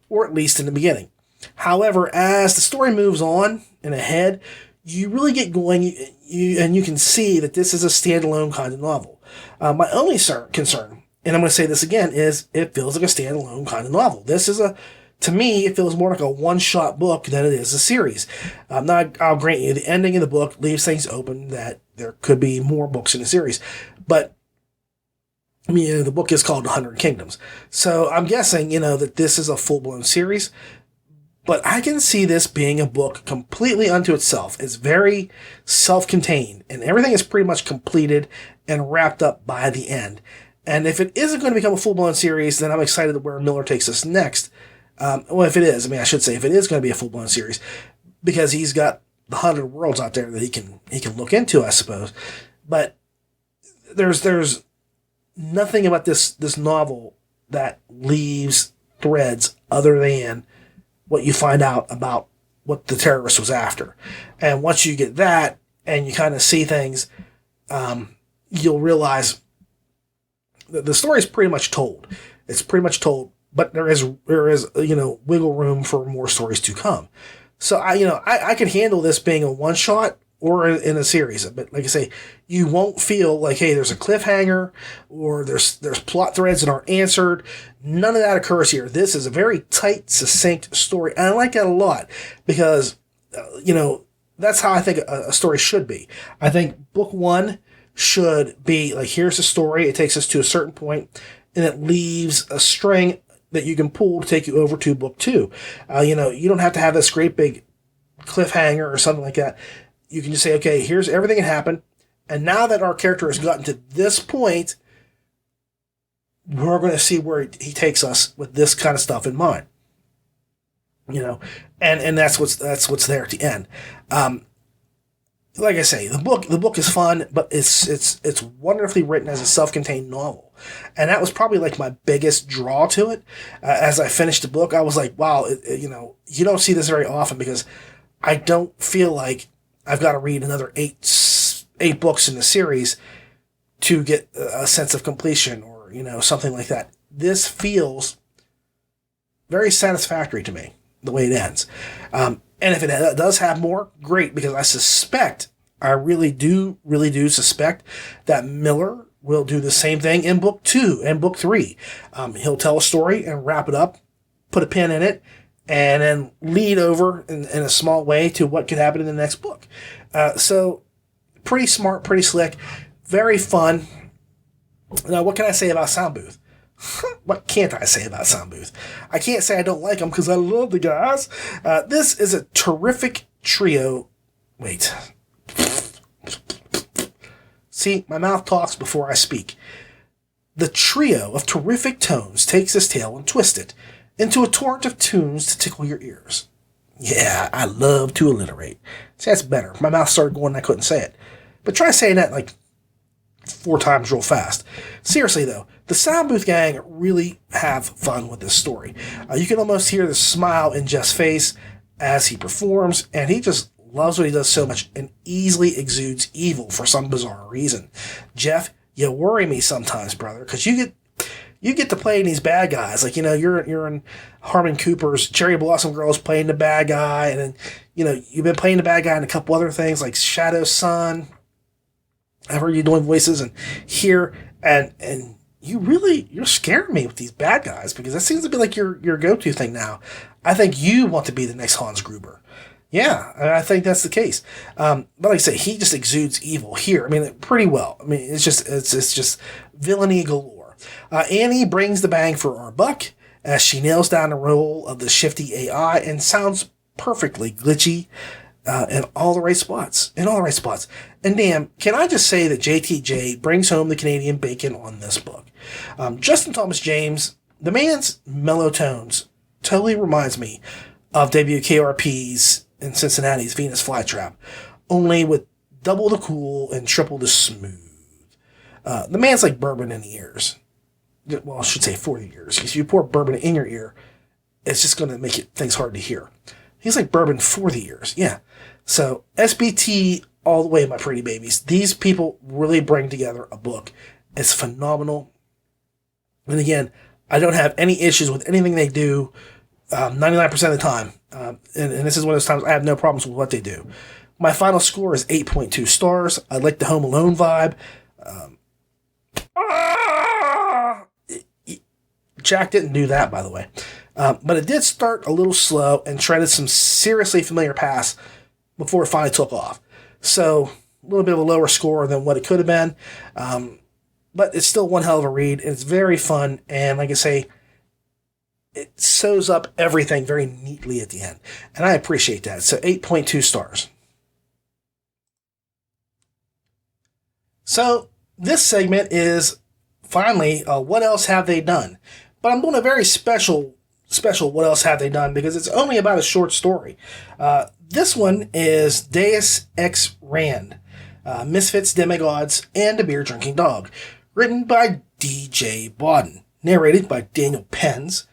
or at least in the beginning. However, as the story moves on and ahead, you really get going, and you can see that this is a standalone kind of novel. My only concern, and I'm going to say this again, is it feels like a standalone kind of novel. This is to me, it feels more like a one-shot book than it is a series. I'll grant you, the ending of the book leaves things open that there could be more books in the series. But, the book is called 100 Kingdoms. So I'm guessing, that this is a full-blown series. But I can see this being a book completely unto itself. It's very self-contained, and everything is pretty much completed and wrapped up by the end. And if it isn't going to become a full-blown series, then I'm excited where Miller takes us next. If it is, I should say, if it is going to be a full-blown series, because he's got the 100 worlds out there that he can look into, I suppose. But there's nothing about this novel that leaves threads other than what you find out about what the terrorist was after. And once you get that and you kind of see things, you'll realize that the story is pretty much told. It's pretty much told, but there is wiggle room for more stories to come. So I can handle this being a one shot or in a series. But like I say, you won't feel like, hey, there's a cliffhanger or there's plot threads that aren't answered. None of that occurs here. This is a very tight, succinct story. And I like that a lot because, that's how I think a story should be. I think book one should be like, here's the story. It takes us to a certain point and it leaves a string that you can pull to take you over to book two. You don't have to have this great big cliffhanger or something like that. You can just say, okay, here's everything that happened. And now that our character has gotten to this point, we're going to see where he takes us with this kind of stuff in mind. And that's what's there at the end. like I say, the book is fun, but it's wonderfully written as a self-contained novel, and that was probably like my biggest draw to it. As I finished the book, I was like, wow, you don't see this very often, because I don't feel like I've got to read another eight books in the series to get a sense of completion, or something like that. This feels very satisfactory to me, the way it ends. And if it does have more, great, because I really do suspect that Miller will do the same thing in book 2 and book 3. He'll tell a story and wrap it up, put a pin in it, and then lead over in a small way to what could happen in the next book. So pretty smart, pretty slick, very fun. Now, what can I say about Soundbooth? What can't I say about Soundbooth? I can't say I don't like them, because I love the guys. This is a terrific trio. Wait. See, my mouth talks before I speak. The trio of terrific tones takes this tale and twists it into a torrent of tunes to tickle your ears. Yeah, I love to alliterate. See, that's better. My mouth started going and I couldn't say it. But try saying that like 4 times real fast. Seriously, though, the Soundbooth gang really have fun with this story. You can almost hear the smile in Jeff's face as he performs, and he just loves what he does so much and easily exudes evil for some bizarre reason. Jeff, you worry me sometimes, brother, because you get to play these bad guys. Like, you're in Harmon Cooper's Cherry Blossom Girls playing the bad guy, and then, you've been playing the bad guy in a couple other things like Shadow Sun. I've heard you doing voices and here, and you're scaring me with these bad guys, because that seems to be like your go-to thing now. I think you want to be the next Hans Gruber. Yeah, I think that's the case. But like I say, he just exudes evil here. I mean, pretty well. I mean, it's just villainy galore. Annie brings the bang for our buck as she nails down the role of the shifty AI and sounds perfectly glitchy in all the right spots. And damn, can I just say that JTJ brings home the Canadian bacon on this book. Justin Thomas James, the man's mellow tones, totally reminds me of WKRP's in Cincinnati's Venus Flytrap, only with double the cool and triple the smooth. The man's like bourbon in the ears. Well, I should say for the ears. If you pour bourbon in your ear, it's just going to make things hard to hear. He's like bourbon for the ears. Yeah. So SBT all the way, my pretty babies. These people really bring together a book. It's phenomenal. And again, I don't have any issues with anything they do 99% of the time. And this is one of those times I have no problems with what they do. My final score is 8.2 stars. I like the Home Alone vibe. Jack didn't do that, by the way. But it did start a little slow and treaded some seriously familiar paths before it finally took off. So a little bit of a lower score than what it could have been. But it's still one hell of a read. It's very fun. And like I say, it sews up everything very neatly at the end. And I appreciate that. So 8.2 stars. So this segment is finally, what else have they done? But I'm doing a very special what else have they done, because it's only about a short story. This one is Deus Ex Rand, Misfits, Demigods, and a Beer Drinking Dog, written by D.J. Bodden, narrated by Daniel Penz,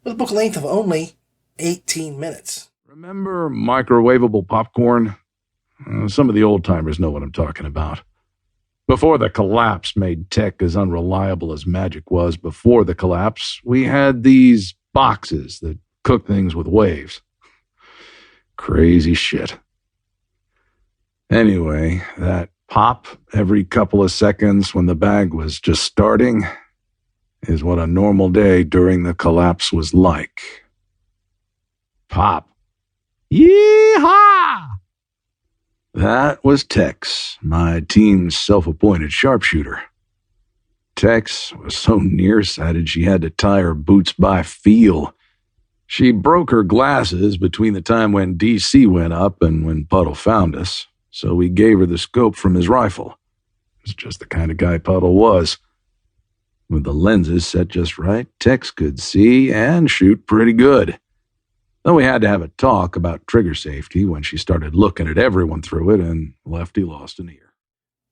with a book length of only 18 minutes. Remember microwavable popcorn? Some of the old-timers know what I'm talking about. Before the collapse made tech as unreliable as magic was before the collapse, we had these boxes that cook things with waves. Crazy shit. Anyway, that pop every couple of seconds when the bag was just starting is what a normal day during the collapse was like. Pop. Yee-haw! That was Tex, my team's self-appointed sharpshooter. Tex was so nearsighted she had to tie her boots by feel. She broke her glasses between the time when DC went up and when Puddle found us, so we gave her the scope from his rifle. It's just the kind of guy Puddle was. With the lenses set just right, Tex could see and shoot pretty good. Then we had to have a talk about trigger safety when she started looking at everyone through it, and Lefty lost an ear.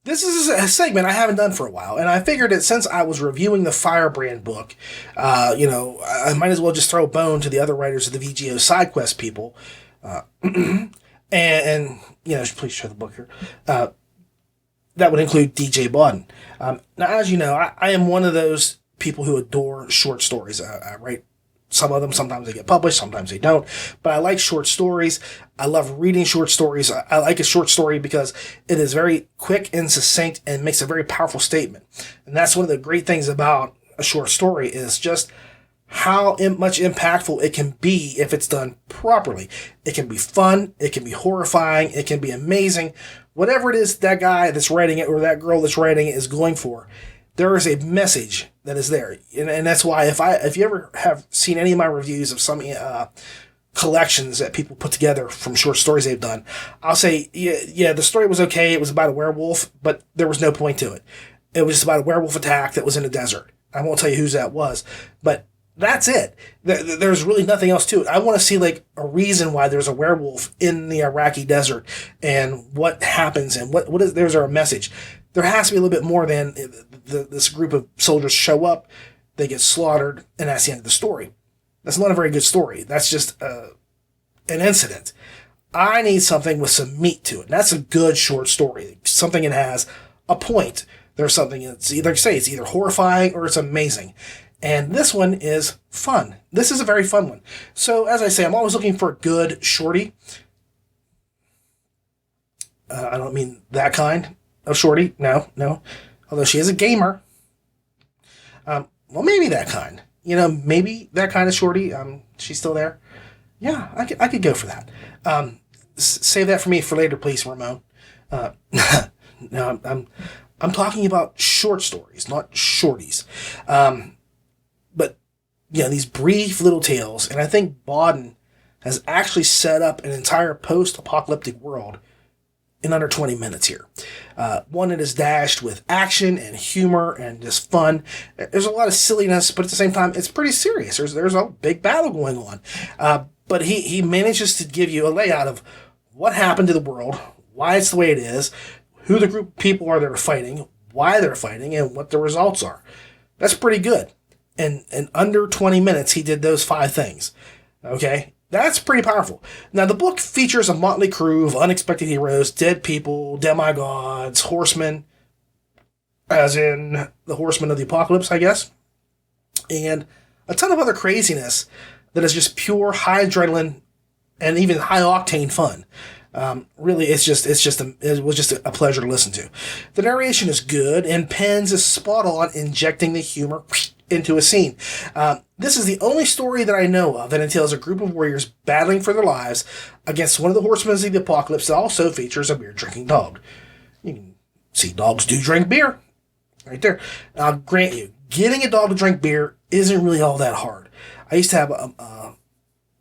This is a segment I haven't done for a while, and I figured that since I was reviewing the Firebrand book, I might as well just throw a bone to the other writers of the VGO side quest people. And please show the book here. That would include DJ Bodden. Now, as you know, I am one of those people who adore short stories. I write some of them. Sometimes they get published, sometimes they don't. But I like short stories. I love reading short stories. I like a short story because it is very quick and succinct and makes a very powerful statement. And that's one of the great things about a short story is just how much impactful it can be if it's done properly. It can be fun. It can be horrifying. It can be amazing. Whatever it is that guy that's writing it or that girl that's writing it is going for, there is a message that is there. And that's why if you ever have seen any of my reviews of some collections that people put together from short stories they've done, I'll say, yeah, the story was okay. It was about a werewolf, but there was no point to it. It was just about a werewolf attack that was in a desert. I won't tell you whose that was, but that's it. There's really nothing else to it. I want to see like a reason why there's a werewolf in the Iraqi desert and what happens and what is there's our message. There has to be a little bit more than this group of soldiers show up, they get slaughtered, and that's the end of the story. That's not a very good story. That's just an incident. I need something with some meat to it. And that's a good short story. Something that has a point. There's something that's it's either horrifying or it's amazing. And this one is fun. This is a very fun one. So, as I say, I'm always looking for a good shorty. I don't mean that kind of shorty. No. Although she is a gamer. Well, maybe that kind. Maybe that kind of shorty. She's still there. Yeah, I could go for that. Save that for me for later, please, Ramon. No, I'm talking about short stories, not shorties. But these brief little tales, and I think Bodden has actually set up an entire post-apocalyptic world in under 20 minutes here. One that is dashed with action and humor and just fun. There's a lot of silliness, but at the same time, it's pretty serious. There's a big battle going on. But he manages to give you a layout of what happened to the world, why it's the way it is, who the group of people are that are fighting, why they're fighting, and what the results are. That's pretty good. And in under 20 minutes, he did those 5 things. Okay? That's pretty powerful. Now, the book features a motley crew of unexpected heroes, dead people, demigods, horsemen, as in the horsemen of the apocalypse, I guess, and a ton of other craziness that is just pure high adrenaline and even high octane fun. Really, it was just a pleasure to listen to. The narration is good, and Pens is spot on injecting the humor into a scene. This is the only story that I know of that entails a group of warriors battling for their lives against one of the horsemen of the apocalypse that also features a beer-drinking dog. You can see dogs do drink beer. Right there. I'll grant you, getting a dog to drink beer isn't really all that hard. I used to have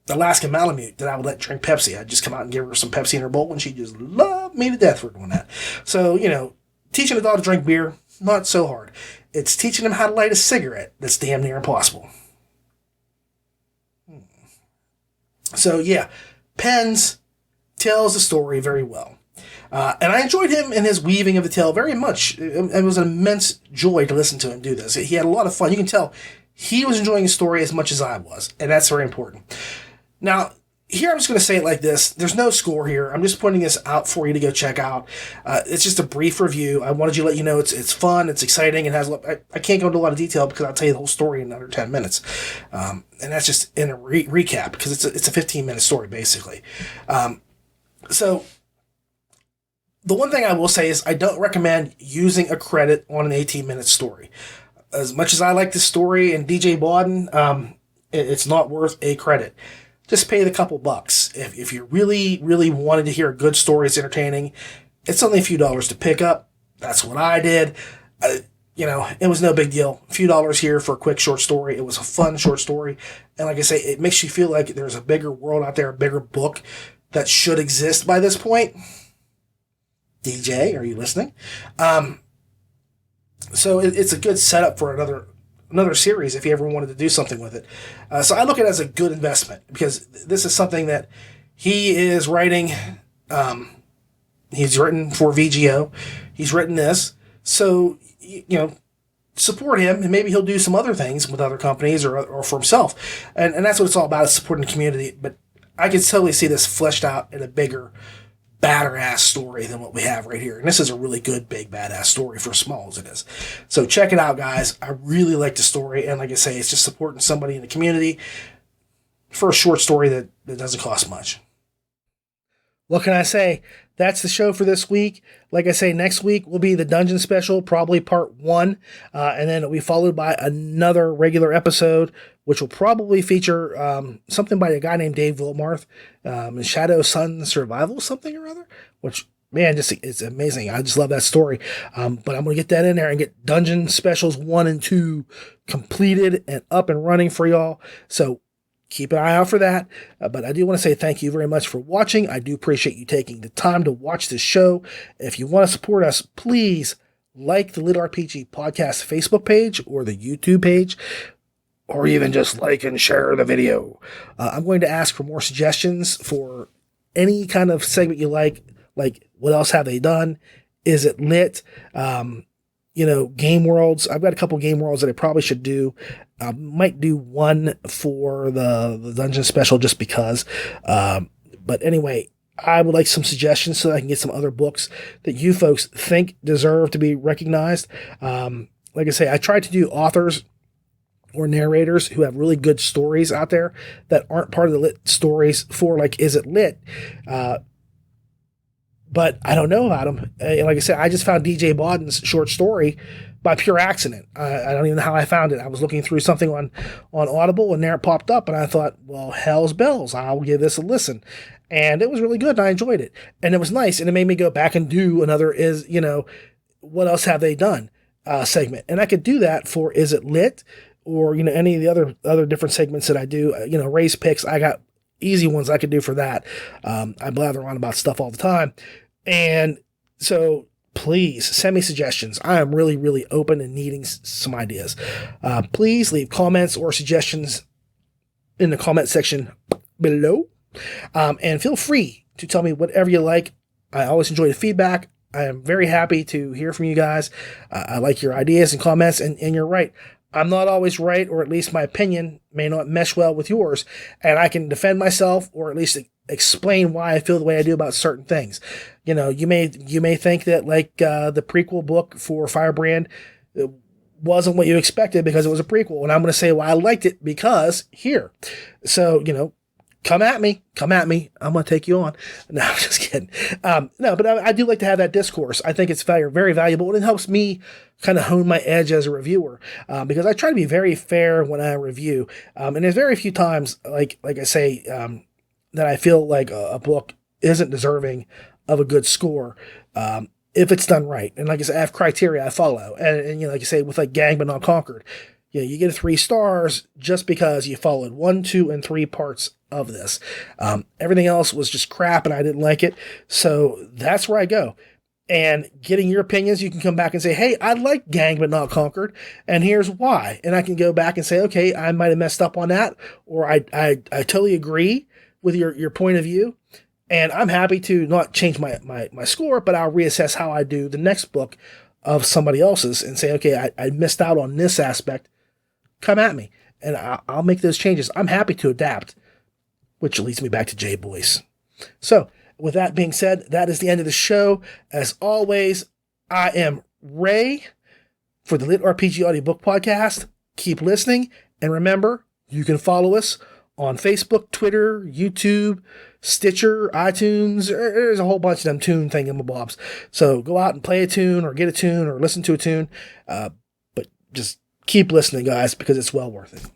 Alaskan Malamute that I would let drink Pepsi. I'd just come out and give her some Pepsi in her bowl, and she just loved me to death for doing that. So, teaching a dog to drink beer, not so hard. It's teaching him how to light a cigarette that's damn near impossible. So, yeah, Pens tells the story very well. And I enjoyed him in his weaving of the tale very much. It was an immense joy to listen to him do this. He had a lot of fun. You can tell he was enjoying the story as much as I was, and that's very important. Now, here I'm just going to say it like this. There's no score here. I'm just putting this out for you to go check out. It's just a brief review. I wanted to let you know it's fun, it's exciting, it has. I can't go into a lot of detail because I'll tell you the whole story in under 10 minutes. And that's just in a recap because it's a 15-minute story, basically. So the one thing I will say is I don't recommend using a credit on an 18-minute story. As much as I like this story and DJ Bodden, it's not worth a credit. Just pay the couple bucks. If you really, really wanted to hear a good story, it's entertaining, it's only a few dollars to pick up. That's what I did. It was no big deal. A few dollars here for a quick short story. It was a fun short story. And like I say, it makes you feel like there's a bigger world out there, a bigger book that should exist by this point. DJ, are you listening? So it's a good setup for another series if he ever wanted to do something with it. So I look at it as a good investment because this is something that he is writing. He's written for VGO. He's written this. So, support him, and maybe he'll do some other things with other companies or for himself. And that's what it's all about, is supporting the community. But I can totally see this fleshed out in a bigger, badder ass story than what we have right here. And this is a really good, big, badass story for as small as it is. So check it out, guys. I really like the story. And like I say, it's just supporting somebody in the community for a short story that doesn't cost much. What can I say? That's the show for this week. Like I say, next week will be the Dungeon Special, probably part 1. And then it'll be followed by another regular episode, which will probably feature something by a guy named Dave Wilmarth, Shadow Sun Survival, something or other, which, man, it's amazing. I just love that story. But I'm going to get that in there and get Dungeon Specials 1 and 2 completed and up and running for y'all. So keep an eye out for that. But I do want to say thank you very much for watching. I do appreciate you taking the time to watch this show. If you want to support us, please like the LitRPG Podcast Facebook page or the YouTube page, or even just like and share the video. I'm going to ask for more suggestions for any kind of segment you like what else have they done? Is it lit? Game worlds. I've got a couple game worlds that I probably should do. I might do one for the Dungeon Special just because. But anyway, I would like some suggestions so that I can get some other books that you folks think deserve to be recognized. Like I say, I try to do authors or narrators who have really good stories out there that aren't part of the lit stories for, like, Is It Lit? But I don't know about them. Like I said, I just found DJ Bawden's short story by pure accident. I don't even know how I found it. I was looking through something on Audible, and there it popped up, and I thought, well, hell's bells, I'll give this a listen. And it was really good, and I enjoyed it. And it was nice, and it made me go back and do another what else have they done segment. And I could do that for Is It Lit? Or, any of the other different segments that I do. Ray's Picks, I got easy ones I could do for that. I blather on about stuff all the time. And so please send me suggestions. I am really, really open and needing some ideas. Please leave comments or suggestions in the comment section below. And feel free to tell me whatever you like. I always enjoy the feedback. I am very happy to hear from you guys. I like your ideas and comments, and you're right. I'm not always right, or at least my opinion may not mesh well with yours, and I can defend myself, or at least explain why I feel the way I do about certain things. You may think that, like, the prequel book for Firebrand wasn't what you expected because it was a prequel, and I'm going to say why I liked it because here. So, come at me. I'm going to take you on. No, I'm just kidding. No, but I do like to have that discourse. I think it's very, very valuable, and it helps me kind of hone my edge as a reviewer, because I try to be very fair when I review. And there's very few times, like I say, that I feel like a book isn't deserving of a good score, if it's done right. And like I said, I have criteria I follow. And like you say, with like Gang But Not Conquered, you get 3 stars just because you followed 1, 2, and 3 parts of this. Everything else was just crap and I didn't like it. So that's where I go. And getting your opinions, you can come back and say, hey, I like Gang But Not Conquered, and here's why. And I can go back and say, okay, I might have messed up on that, or I totally agree with your point of view. And I'm happy to not change my score, but I'll reassess how I do the next book of somebody else's and say, okay, I missed out on this aspect. Come at me, and I'll make those changes. I'm happy to adapt, which leads me back to Jay Boyce. So, with that being said, that is the end of the show. As always, I am Ray for the LitRPG Audiobook Podcast. Keep listening, and remember, you can follow us on Facebook, Twitter, YouTube, Stitcher, iTunes. There's a whole bunch of them tune thingamabobs. So go out and play a tune, or get a tune, or listen to a tune. But just keep listening, guys, because it's well worth it.